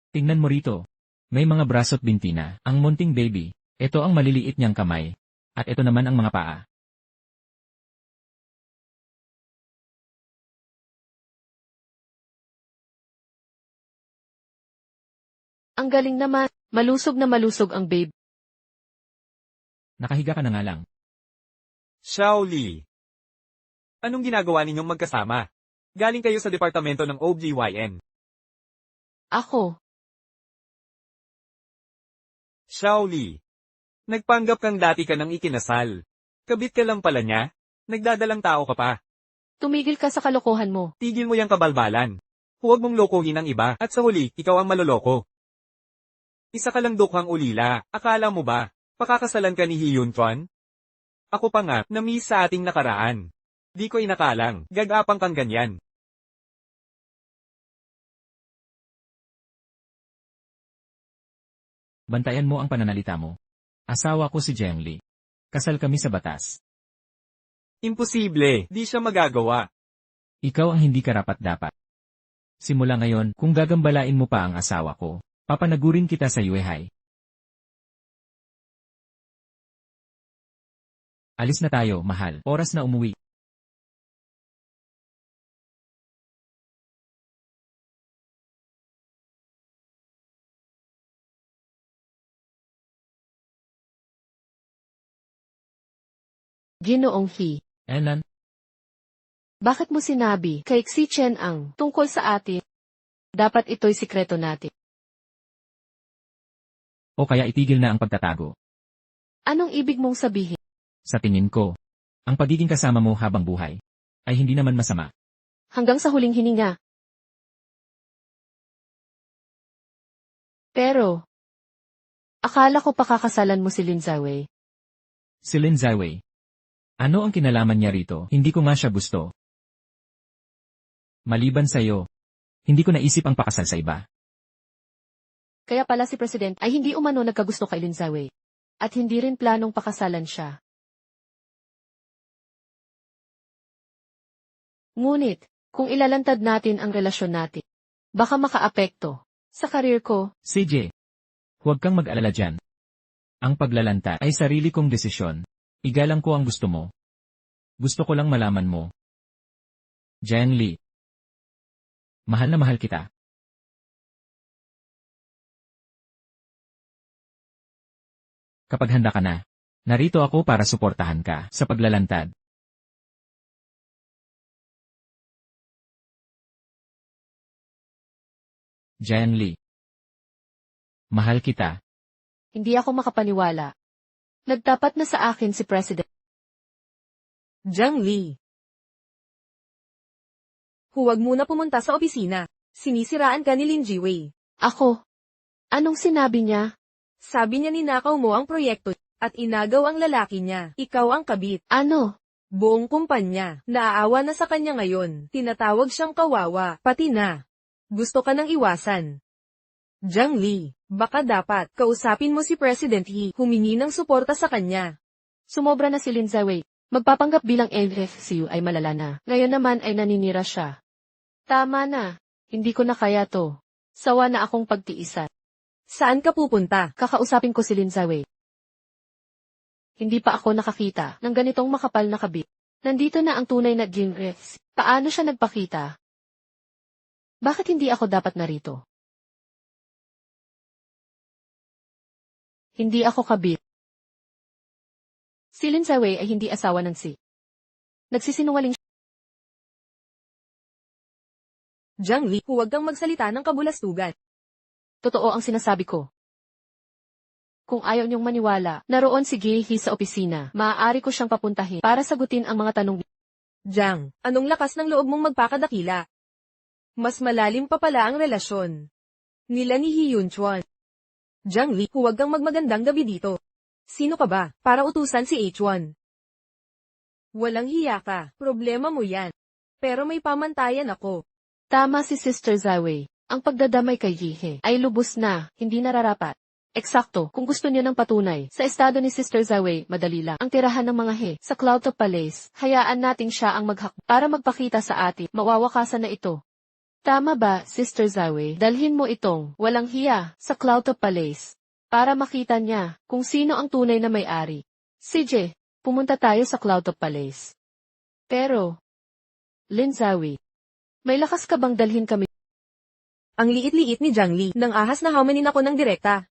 Speaker 2: Tingnan mo rito. May mga braso't binti na, ang munting baby. Ito ang maliliit niyang kamay. At ito naman ang mga paa.
Speaker 1: Ang galing naman, malusog na malusog ang baby.
Speaker 2: Nakahiga ka na nga lang.
Speaker 3: Shaoli. Anong ginagawa ninyong magkasama? Galing kayo sa departamento ng OBGYN.
Speaker 1: Ako,
Speaker 3: Shaoli. Nagpanggap kang dati ka nang ikinasal. Kabit ka lang pala niya? Nagdadalang tao ka pa.
Speaker 1: Tumigil ka sa kalokohan mo.
Speaker 3: Tigil mo yung kabalbalan. Huwag mong lokohin ang iba, at sa huli, ikaw ang maloloko. Isa ka lang dukhang ulila, akala mo ba? Pakakasalan ka ni Hyun Chuan? Ako pa nga, na-miss sa ating nakaraan. Di ko inakalang, gagapang kang ganyan.
Speaker 2: Bantayan mo ang pananalita mo. Asawa ko si Jiang Li. Kasal kami sa batas.
Speaker 3: Imposible, di siya magagawa.
Speaker 2: Ikaw ang hindi karapat-dapat. Simula ngayon, kung gagambalain mo pa ang asawa ko, papanagurin kita sa Yuehai. Alis na tayo, mahal. Oras na umuwi.
Speaker 1: Ginoong He.
Speaker 2: Elan,
Speaker 1: Bakit mo sinabi kay Xi Chen ang tungkol sa atin? Dapat ito'y sikreto natin.
Speaker 2: o kaya itigil na ang pagtatago.
Speaker 1: Anong ibig mong sabihin?
Speaker 2: Sa tingin ko, ang pagiging kasama mo habang buhay ay hindi naman masama.
Speaker 1: Hanggang sa huling hininga. Pero, akala ko pakakasalan mo si Lin Zhawei.
Speaker 2: Si Lin Zhawei. Ano ang kinalaman niya rito? Hindi ko nga siya gusto. Maliban sa'yo, hindi ko naisip ang pakasal sa iba.
Speaker 1: Kaya pala si President ay hindi umano nagkagusto kay Lin Zhawei. At hindi rin planong pakasalan siya. Ngunit, kung ilalantad natin ang relasyon natin, baka makaapekto sa karir ko.
Speaker 2: CJ, huwag kang mag-alala dyan. Ang paglalanta ay sarili kong desisyon. Igalang ko ang gusto mo. Gusto ko lang malaman mo. Jiang Li. Mahal na mahal kita. Kapag handa ka na, narito ako para suportahan ka sa paglalantad. Jiang Li. Mahal kita.
Speaker 1: Hindi ako makapaniwala. Nagtapat na sa akin si President.
Speaker 4: Jiang Li. Huwag muna pumunta sa opisina. Sinisiraan ka ni Lin Jiwei.
Speaker 1: Ako. Anong sinabi niya?
Speaker 4: Sabi niya ninakaw mo ang proyekto at inagaw ang lalaki niya. Ikaw ang kabit.
Speaker 1: Ano?
Speaker 4: Buong kumpanya, naaawa na sa kanya ngayon. Tinatawag siyang kawawa, pati na. Gusto ka nang iwasan. Jiang Li, baka dapat kausapin mo si President He, humingi ng suporta sa kanya.
Speaker 1: Sumobra na si Lin Zhawei. Magpapanggap bilang NFCU ay malala na. Ngayon naman ay naninira siya. Tama na. Hindi ko na kaya to. Sawa na akong pagtiisan.
Speaker 4: Saan ka pupunta?
Speaker 1: Kakausapin ko si Lin Zhawei. Hindi pa ako nakakita ng ganitong makapal na kabit. Nandito na ang tunay na Jinrex. Paano siya nagpakita? Bakit hindi ako dapat narito? Hindi ako kabit. Si Lin Zhawei ay hindi asawa ng si. Nagsisinungaling siya.
Speaker 4: Jiang Li, huwag kang magsalita ng kabulastugan.
Speaker 1: Totoo ang sinasabi ko. Kung ayaw niyong maniwala, naroon si Gehi sa opisina. Maaari ko siyang papuntahin para sagutin ang mga tanong.
Speaker 4: Jiang, anong lakas ng loob mong magpakadakila? Mas malalim pa pala ang relasyon nila ni Hyun Chuan. Jiang Li, huwag kang magmagandang gabi dito. Sino ka ba, para utusan si H1? Walang hiya ka, problema mo yan. Pero may pamantayan ako.
Speaker 1: Tama si Sister Zhawei. Ang pagdadamay kay Gehi ay lubos na, hindi nararapat. Eksakto, kung gusto niyo ng patunay, sa estado ni Sister Zhawei, madali lang ang tirahan ng mga he sa Cloudtop Palace. Hayaan nating siya ang maghakbang para magpakita sa atin, mawawakasan na ito. Tama ba, Sister Zhawei? Dalhin mo itong walang hiya sa Cloudtop Palace para makita niya kung sino ang tunay na may-ari. CJ, pumunta tayo sa Cloudtop Palace. Pero, Lin Zhawei, may lakas ka bang dalhin kami?
Speaker 4: Ang liit-liit ni Jiang Li, nang ahas na hamanin ako ng direkta.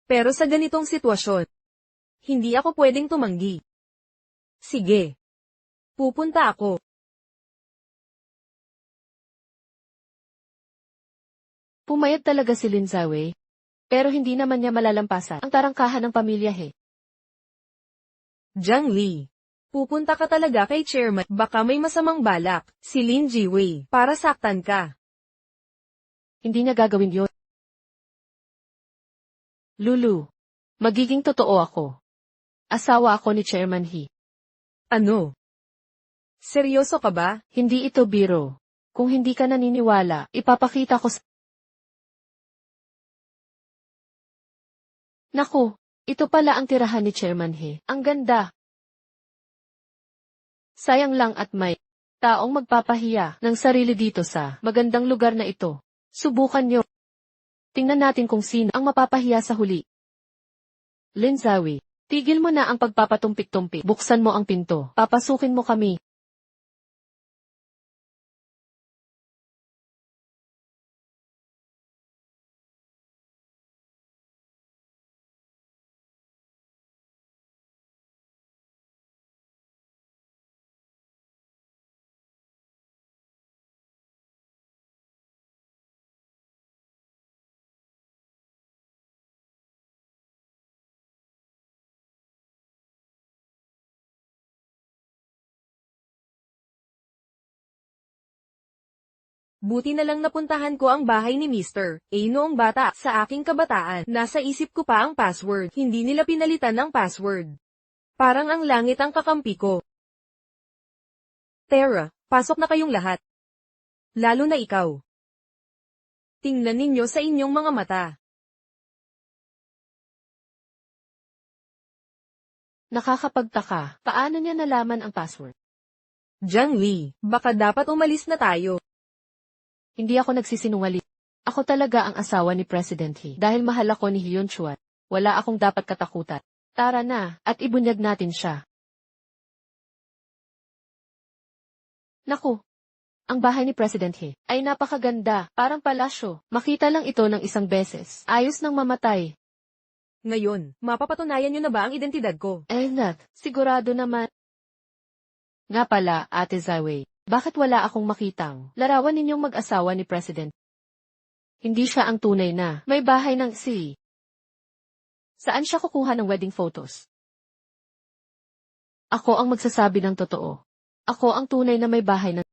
Speaker 4: Pero sa ganitong sitwasyon, hindi ako pwedeng tumanggi. Sige. Pupunta ako.
Speaker 1: Pumayag talaga si Lin Zhawei. Pero hindi naman niya malalampasan ang tarangkahan ng pamilya he.
Speaker 4: Jiang Li. Pupunta ka talaga kay chairman, baka may masamang balak, si Lin Jiwei, para saktan ka.
Speaker 1: Hindi niya gagawin yun. Lulu. Magiging totoo ako. Asawa ako ni Chairman He.
Speaker 4: Ano? Seryoso ka ba?
Speaker 1: Hindi ito biro. Kung hindi ka naniniwala, ipapakita ko sa... Naku, ito pala ang tirahan ni Chairman He. Ang ganda. Sayang lang at may taong magpapahiya ng sarili dito sa magandang lugar na ito. Subukan nyo. Tingnan natin kung sino ang mapapahiya sa huli. Lin Zawi, tigil mo na ang pagpapatumpik-tumpik. Buksan mo ang pinto. Papasukin mo kami.
Speaker 4: Buti na lang napuntahan ko ang bahay ni Mr. A noong bata. Sa aking kabataan, nasa isip ko pa ang password. Hindi nila pinalitan ng password. Parang ang langit ang kakampi ko. Tara, pasok na kayong lahat. Lalo na ikaw. Tingnan ninyo sa inyong mga mata.
Speaker 1: Nakakapagtaka, paano niya nalaman ang password?
Speaker 4: Jiang Li, baka dapat umalis na tayo.
Speaker 1: Hindi ako nagsisinungaling. Ako talaga ang asawa ni President He. Dahil mahal ako ni Hyun Chuan, wala akong dapat katakutan. Tara na, at ibunyag natin siya. Naku! Ang bahay ni President He ay napakaganda, parang palasyo. Makita lang ito ng isang beses. Ayos nang mamatay.
Speaker 4: Ngayon, mapapatunayan nyo na ba ang identidad ko?
Speaker 1: Nat, sigurado naman. Nga pala, Ate Zawei, bakit wala akong makitang larawan ninyong mag-asawa ni President? Hindi siya ang tunay na may bahay ng si. Saan siya kukuha ng wedding photos? Ako ang magsasabi ng totoo. Ako ang tunay na may bahay ng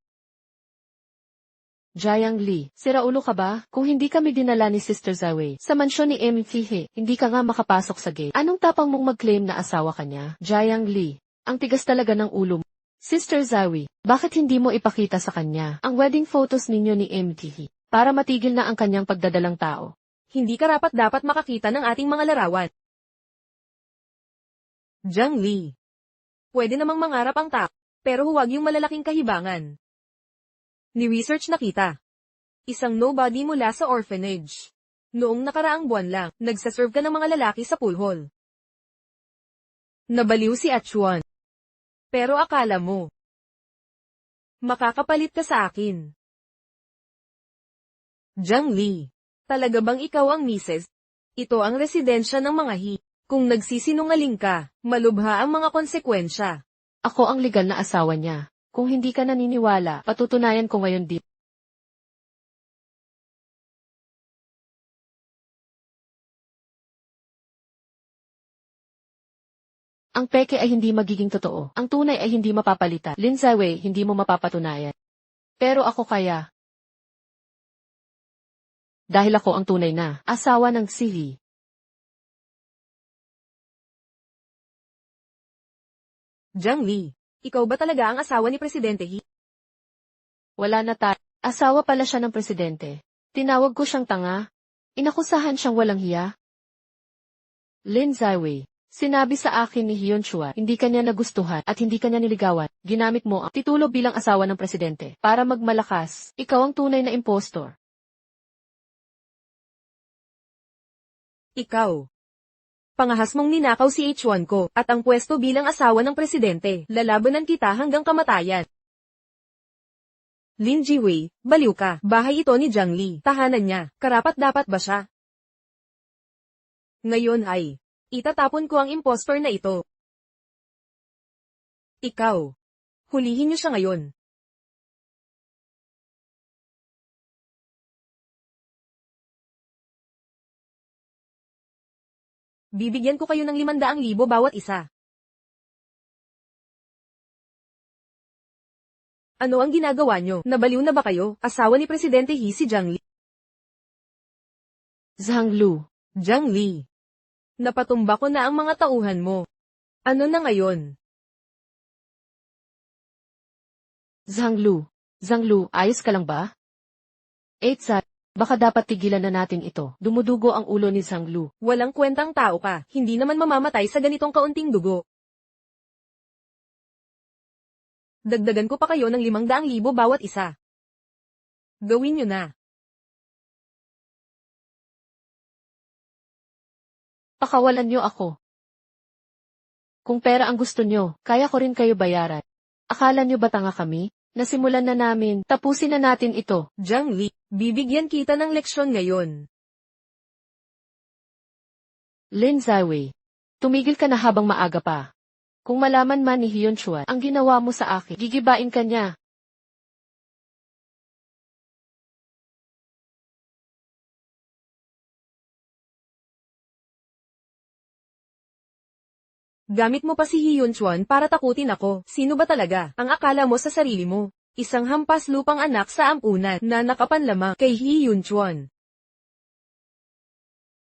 Speaker 1: Jiang Li, siraulo ka ba? Kung hindi kami dinala ni Sister Zawei sa mansyon ni MTH, hindi ka nga makapasok sa gate. Anong tapang mong mag-claim na asawa ka niya? Jiang Li, ang tigas talaga ng ulo mo. Sister Zawei, bakit hindi mo ipakita sa kanya ang wedding photos ninyo ni MTH para matigil na ang kanyang pagdadalang tao?
Speaker 4: Hindi karapat dapat makakita ng ating mga larawan. Jiang Li. Pwede namang mangarap ang tao, pero huwag yung malalaking kahibangan. Ni-research na kita. Isang nobody mula sa orphanage. Noong nakaraang buwan lang, nagsaserve ka ng mga lalaki sa pool hall. Nabaliw si Achuan. Pero akala mo, makakapalit ka sa akin. Jiang Li, talaga bang ikaw ang misis? Ito ang residensya ng mga He. Kung nagsisinungaling ka, malubha ang mga konsekwensya.
Speaker 1: Ako ang legal na asawa niya. Kung hindi ka naniniwala, patutunayan ko ngayon dito. Ang peke ay hindi magiging totoo. Ang tunay ay hindi mapapalitan. Lin Zawei, hindi mo mapapatunayan. Pero ako kaya. Dahil ako ang tunay na asawa ng si He.
Speaker 4: Jiang Li, ikaw ba talaga ang asawa ni Presidente He?
Speaker 1: Wala na tayo. Asawa pala siya ng presidente. Tinawag ko siyang tanga. Inakusahan siyang walang hiya. Lin Zawei, sinabi sa akin ni Hyun Chua, hindi kanya nagustuhan at hindi kanya niligawan. Ginamit mo ang titulo bilang asawa ng presidente para magmalakas. Ikaw ang tunay na impostor.
Speaker 4: Ikaw. Pangahas mong ninakaw si H1 ko, at ang pwesto bilang asawa ng presidente. Lalabanan kita hanggang kamatayan. Lin Jiwei, baliw ka. Bahay ito ni Jiang Li. Tahanan niya. Karapat-dapat ba siya? Ngayon ay, itatapon ko ang impostor na ito. Ikaw. Hulihin niyo siya ngayon. Bibigyan ko kayo ng 500,000 bawat isa. Ano ang ginagawa nyo? Nabaliw na ba kayo? Asawa ni Presidente He si Jiang Li.
Speaker 1: Zhang Lu.
Speaker 4: Jiang Li. Napatumba ko na ang mga tauhan mo. Ano na ngayon?
Speaker 1: Zhang Lu. Zhang Lu, ayos ka lang ba? Eitsa, baka dapat tigilan na natin ito. Dumudugo ang ulo ni Zhang Lu.
Speaker 4: Walang kwentang tao ka. Hindi naman mamamatay sa ganitong kaunting dugo. Dagdagan ko pa kayo ng 500,000 bawat isa. Gawin nyo na.
Speaker 1: Pakawalan niyo ako. Kung pera ang gusto niyo, kaya ko rin kayo bayaran. Akala niyo ba tanga kami? Nasimulan na namin, tapusin na natin ito.
Speaker 4: Jiang Li, bibigyan kita ng leksyon ngayon.
Speaker 1: Lin Zaiwei. Tumigil ka na habang maaga pa. Kung malaman man ni Hyun Chuan ang ginawa mo sa akin, gigibain ka niya.
Speaker 4: Gamit mo pa si Hyun Chuan para takutin ako. Sino ba talaga ang akala mo sa sarili mo? Isang hampas lupang anak sa ampunan na nakapanlamang kay Hyun Chuan.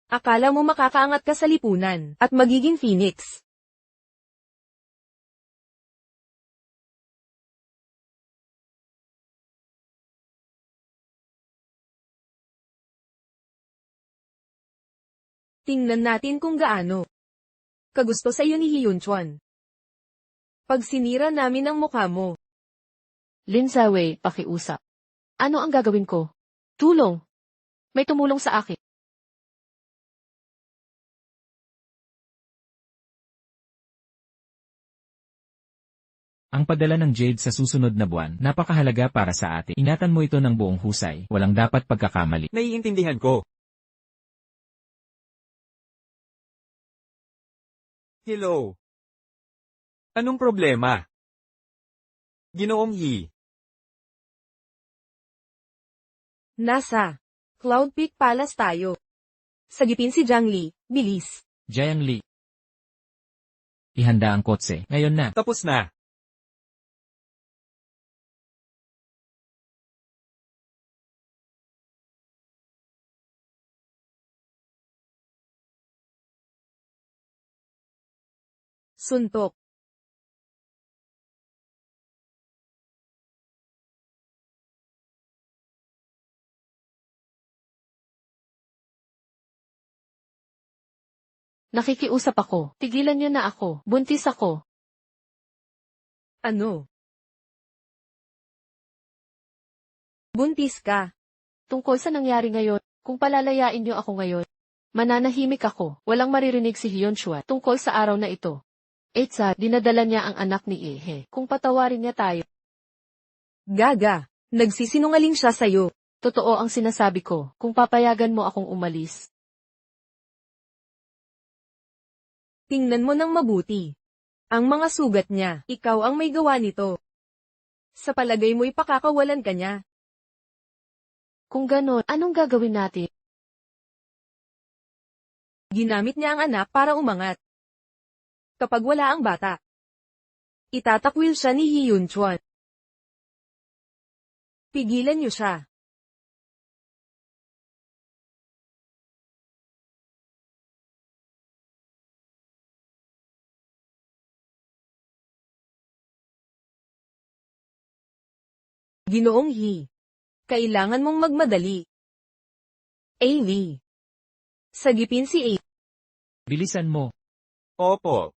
Speaker 4: Akala mo makakaangat ka sa lipunan at magiging phoenix. Tingnan natin kung gaano kagusto sa iyo ni Hyun Chuan. Pag sinira namin ang mukha mo.
Speaker 1: Lin Zaiwei, pakiusap. Ano ang gagawin ko? Tulong. May tumulong sa akin.
Speaker 2: Ang padala ng Jade sa susunod na buwan, napakahalaga para sa atin. Ingatan mo ito ng buong husay, walang dapat pagkakamali.
Speaker 3: Naiintindihan ko. Hello. Anong problema? Ginoong He.
Speaker 4: Nasa Cloud Peak Palace tayo. Sagipin si Jiang Li, bilis.
Speaker 2: Jiang Li. Ihanda ang kotse, ngayon na.
Speaker 3: Tapos na.
Speaker 4: Suntok.
Speaker 1: Nakikiusap ako. Tigilan niyo na ako. Buntis ako.
Speaker 4: Ano? Buntis ka.
Speaker 1: Tungkol sa nangyari ngayon, kung palalayain niyo ako ngayon, mananahimik ako. Walang maririnig si Hyun Chuan tungkol sa araw na ito. Eitsa, dinadala niya ang anak ni Ehe. Kung patawarin niya tayo.
Speaker 4: Gaga. Nagsisinungaling siya sa'yo.
Speaker 1: Totoo ang sinasabi ko. Kung papayagan mo akong umalis.
Speaker 4: Tingnan mo ng mabuti. Ang mga sugat niya, ikaw ang may gawa nito. Sa palagay mo'y pakakawalan ka niya.
Speaker 1: Kung ganon, anong gagawin natin?
Speaker 4: Ginamit niya ang anak para umangat. Kapag wala ang bata, itatakwil siya ni Hyun Chuan. Pigilan niyo siya. Ginoong He. Kailangan mong magmadali. Lee. Sagipin si A.
Speaker 2: Bilisan mo.
Speaker 3: Opo.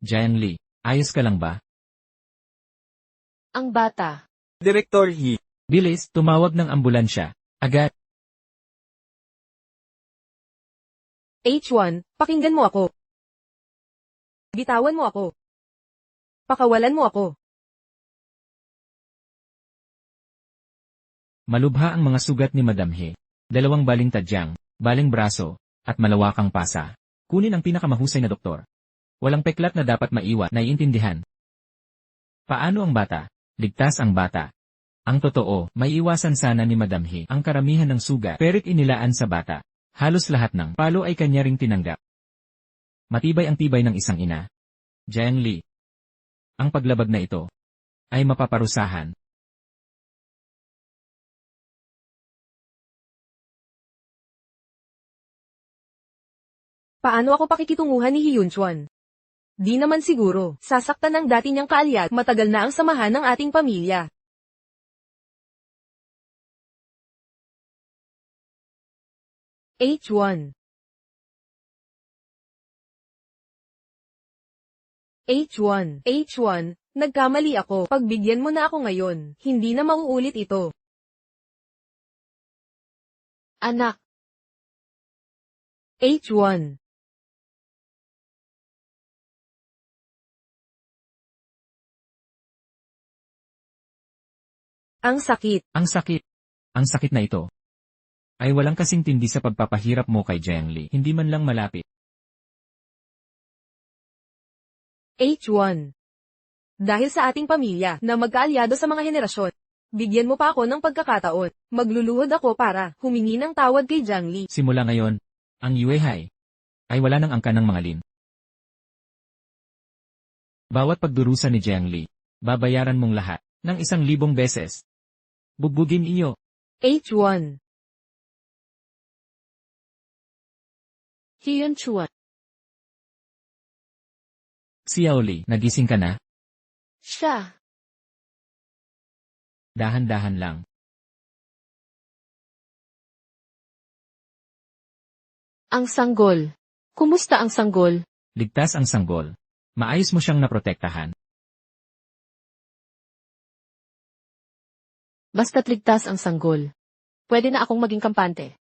Speaker 2: Jiang Li, ayos ka lang ba?
Speaker 1: Ang bata.
Speaker 3: Director He.
Speaker 2: Bilis, tumawag ng ambulansya. Agad.
Speaker 4: H1, pakinggan mo ako. Bitawan mo ako. Pakawalan mo ako.
Speaker 2: Malubha ang mga sugat ni Madam He. 2 baling tadyang, baling braso, at malawakang pasa. Kunin ang pinakamahusay na doktor. Walang peklat na dapat maiwan, naiintindihan. Paano ang bata? Ligtas ang bata. Ang totoo, may iwasan sana ni Madam He ang karamihan ng sugat perit inilaan sa bata. Halos lahat ng palo ay kanya ring tinanggap. Matibay ang tibay ng isang ina. Jiang Li. Ang paglabag na ito ay mapaparusahan.
Speaker 4: Paano ako pakikitunguhan ni Hyunchuan? Di naman siguro, sasaktan ng dati niyang kaalyat, matagal na ang samahan ng ating pamilya. H1 H1, nagkamali ako, pagbigyan mo na ako ngayon, hindi na mauulit ito.
Speaker 1: Anak,
Speaker 4: H1 Ang sakit.
Speaker 2: Ang sakit. Ang sakit na ito ay walang kasing tindi sa pagpapahirap mo kay Jiang Li. Hindi man lang malapit.
Speaker 4: H1 Dahil sa ating pamilya na magkaalyado sa mga henerasyon, bigyan mo pa ako ng pagkakataon. Magluluhod ako para humingi ng tawad kay Jiang Li.
Speaker 2: Simula ngayon, ang Yuehai ay wala ng angka ng mga lin. Bawat pagdurusa ni Jiang Li, babayaran mong lahat ng 1,000 beses. Bugbugin iyo.
Speaker 4: H1
Speaker 1: Hyunchuan.
Speaker 2: Xiao Li, nagising ka na?
Speaker 1: Siya.
Speaker 2: Dahan-dahan lang.
Speaker 1: Ang sanggol. Kumusta ang sanggol?
Speaker 2: Ligtas ang sanggol. Maayos mo siyang naprotektahan.
Speaker 1: Basta't ligtas ang sanggol. Pwede na akong maging kampante.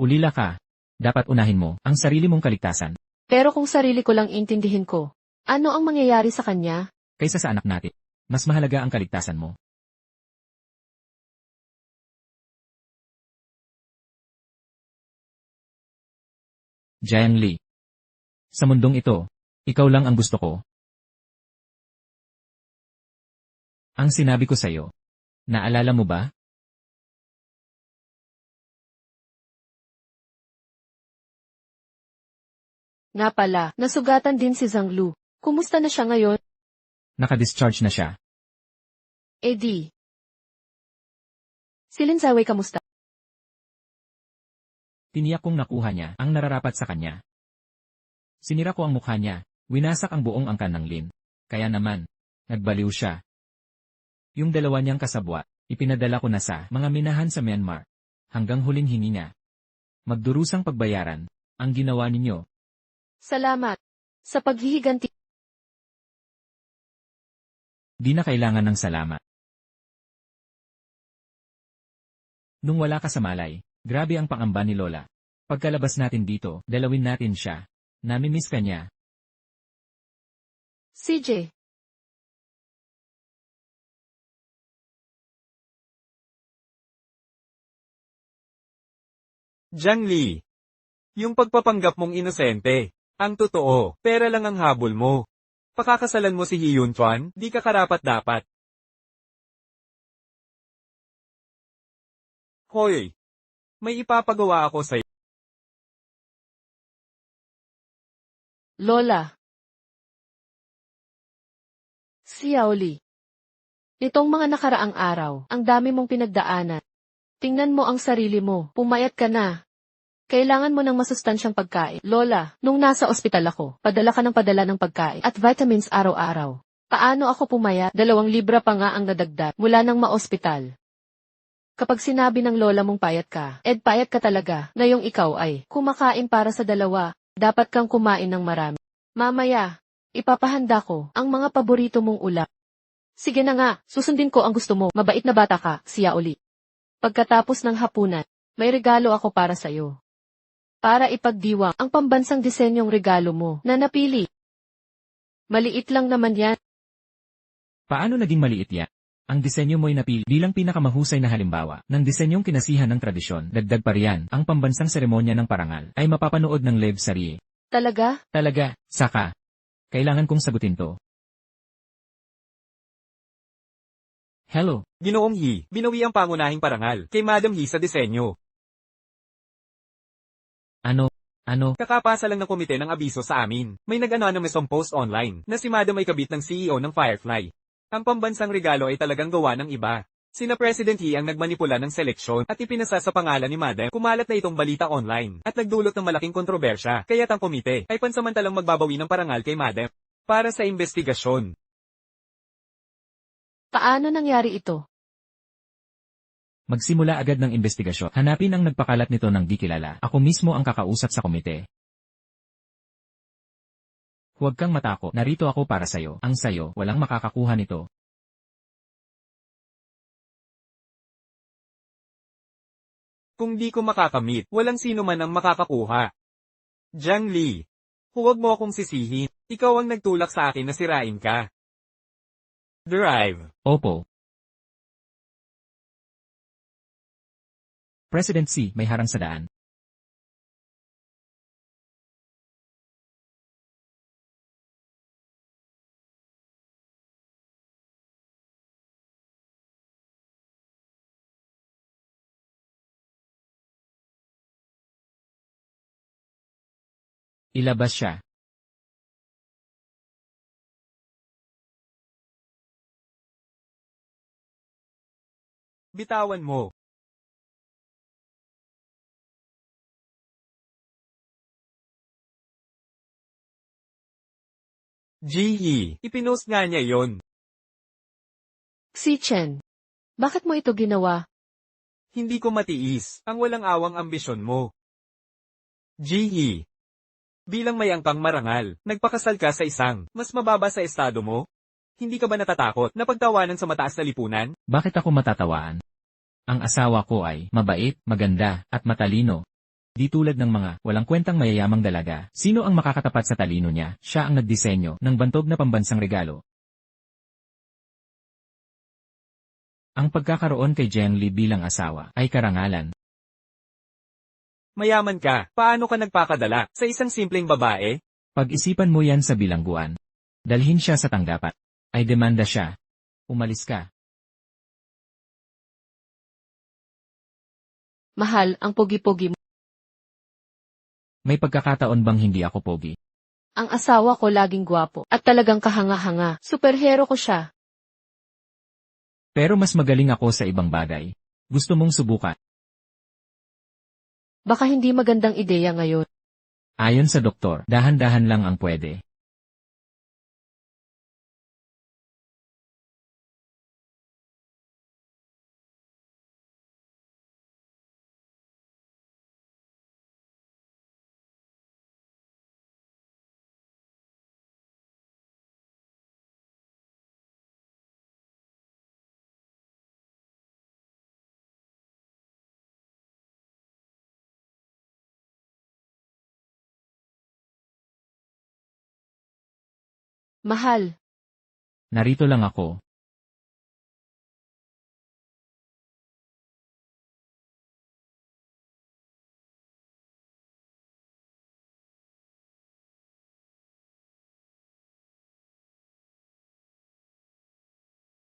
Speaker 2: Ulila ka. Dapat unahin mo ang sarili mong kaligtasan
Speaker 1: Pero kung sarili ko lang intindihin ko, ano ang mangyayari sa kanya?
Speaker 2: kaysa sa anak natin. Mas mahalaga ang kaligtasan mo. Jiang Li. Sa mundong ito, ikaw lang ang gusto ko. Ang sinabi ko sa'yo. Naalala mo ba?
Speaker 1: Nga pala, nasugatan din si Zhang Lu. Kumusta na siya ngayon?
Speaker 2: Nakadischarge na siya.
Speaker 1: Eh di. Si Lin Zawei kamusta?
Speaker 2: Tiniyak kong nakuha niya ang nararapat sa kanya. Sinira ko ang mukha niya, winasak ang buong angkan ng Lin. Kaya naman, nagbaliw siya. Yung 2 niyang kasabwat, ipinadala ko na sa mga minahan sa Myanmar. Hanggang huling hingi niya. Magdurusang pagbayaran, ang ginawa ninyo.
Speaker 1: Salamat. Sa paghihiganti.
Speaker 2: Di na kailangan ng salamat. Nung wala ka sa malay, grabe ang pangamba ni Lola. Pagkalabas natin dito, dalawin natin siya. Namimiss ka niya.
Speaker 1: CJ.
Speaker 3: Jiang Li. Yung pagpapanggap mong inosente. Ang totoo, pera lang ang habol mo. Pakakasalan mo si Hyunchuan, di ka karapat-dapat. Hoy! May ipapagawa ako sa'yo.
Speaker 1: Lola. Xiaoli. Nitong mga nakaraang araw, ang dami mong pinagdaanan. Tingnan mo ang sarili mo, pumayat ka na. Kailangan mo ng masustansyang pagkain. Lola, nung nasa ospital ako, padala ka ng padala ng pagkain at vitamins araw-araw. Paano ako pumayat? 2 libra pa nga ang nadagdag mula nang ma-ospital. Kapag sinabi ng lola mong payat ka, payat ka talaga, na yung ikaw ay kumakain para sa 2, dapat kang kumain ng marami. Mamaya, ipapahanda ko ang mga paborito mong ulam. Sige na nga, susundin ko ang gusto mo, mabait na bata ka, Xiaoli. Pagkatapos ng hapunan, may regalo ako para sa'yo. para ipagdiwang ang pambansang disenyong regalo mo na napili. Maliit lang naman yan.
Speaker 2: Paano naging maliit yan? Ang disenyo mo'y napili bilang pinakamahusay na halimbawa ng disenyong kinasihan ng tradisyon. Dagdag pa riyan, ang pambansang seremonya ng parangal ay mapapanood ng Lev Sarie.
Speaker 1: Talaga?
Speaker 2: Talaga, saka. Kailangan kong sagutin to. Hello,
Speaker 3: Ginoong Yi, binawi ang pangunahing parangal kay Madam Yi sa disenyo.
Speaker 2: ano,
Speaker 3: Kakapasa lang ng komite ng abiso sa amin. May nag-anonymousong post online na si Madam ay kabit ng CEO ng Firefly. Ang pambansang regalo ay talagang gawa ng iba. Sina President Yi ang nagmanipula ng seleksyon at ipinasa sa pangalan ni Madam. Kumalat na itong balita online at nagdulot ng malaking kontrobersya. Kaya't ang komite ay pansamantalang magbabawi ng parangal kay Madam para sa investigasyon.
Speaker 1: Paano nangyari ito?
Speaker 2: magsimula agad ng investigasyon. Hanapin ang nagpakalat nito ng di kilala. Ako mismo ang kakausap sa komite. Huwag kang matakot. Narito ako para sayo. Ang sayo, walang makakakuha nito.
Speaker 3: Kung di ko makakamit, walang sino man ang makakakuha. Jiang Li, huwag mo akong sisihin. Ikaw ang nagtulak sa akin na sirain ka. Drive.
Speaker 2: Opo. President Xi, may harang sa daan. Ilabas siya.
Speaker 3: Bitawan mo. Ji, ipinost nga niya yon.
Speaker 1: Si Chen, bakit mo ito ginawa?
Speaker 3: Hindi ko matiis ang walang awang ambisyon mo. Ji, bilang may angkang marangal, nagpakasal ka sa isang mas mababa sa estado mo? Hindi ka ba natatakot na pagtawanan sa mataas na lipunan?
Speaker 2: Bakit ako matatawaan? Ang asawa ko ay mabait, maganda, at matalino. Di tulad ng mga walang kwentang mayayamang dalaga. Sino ang makakatapat sa talino niya? Siya ang nagdisenyo ng bantog na pambansang regalo. Ang pagkakaroon kay Jiang Li bilang asawa ay karangalan.
Speaker 3: Mayaman ka, paano ka nagpakadala sa isang simpleng babae?
Speaker 2: Pag-isipan mo yan sa bilangguan. Dalhin siya sa tanggapan. Ay demanda siya. Umalis ka.
Speaker 1: Mahal, ang pogi-pogi mo.
Speaker 2: May pagkakataon bang hindi ako pogi?
Speaker 1: Ang asawa ko laging gwapo at talagang kahanga-hanga. Superhero ko siya.
Speaker 2: Pero mas magaling ako sa ibang bagay. Gusto mong subukan?
Speaker 1: Baka hindi magandang ideya ngayon.
Speaker 2: Ayon sa doktor, dahan-dahan lang ang pwede.
Speaker 1: Mahal,
Speaker 2: Narito lang ako.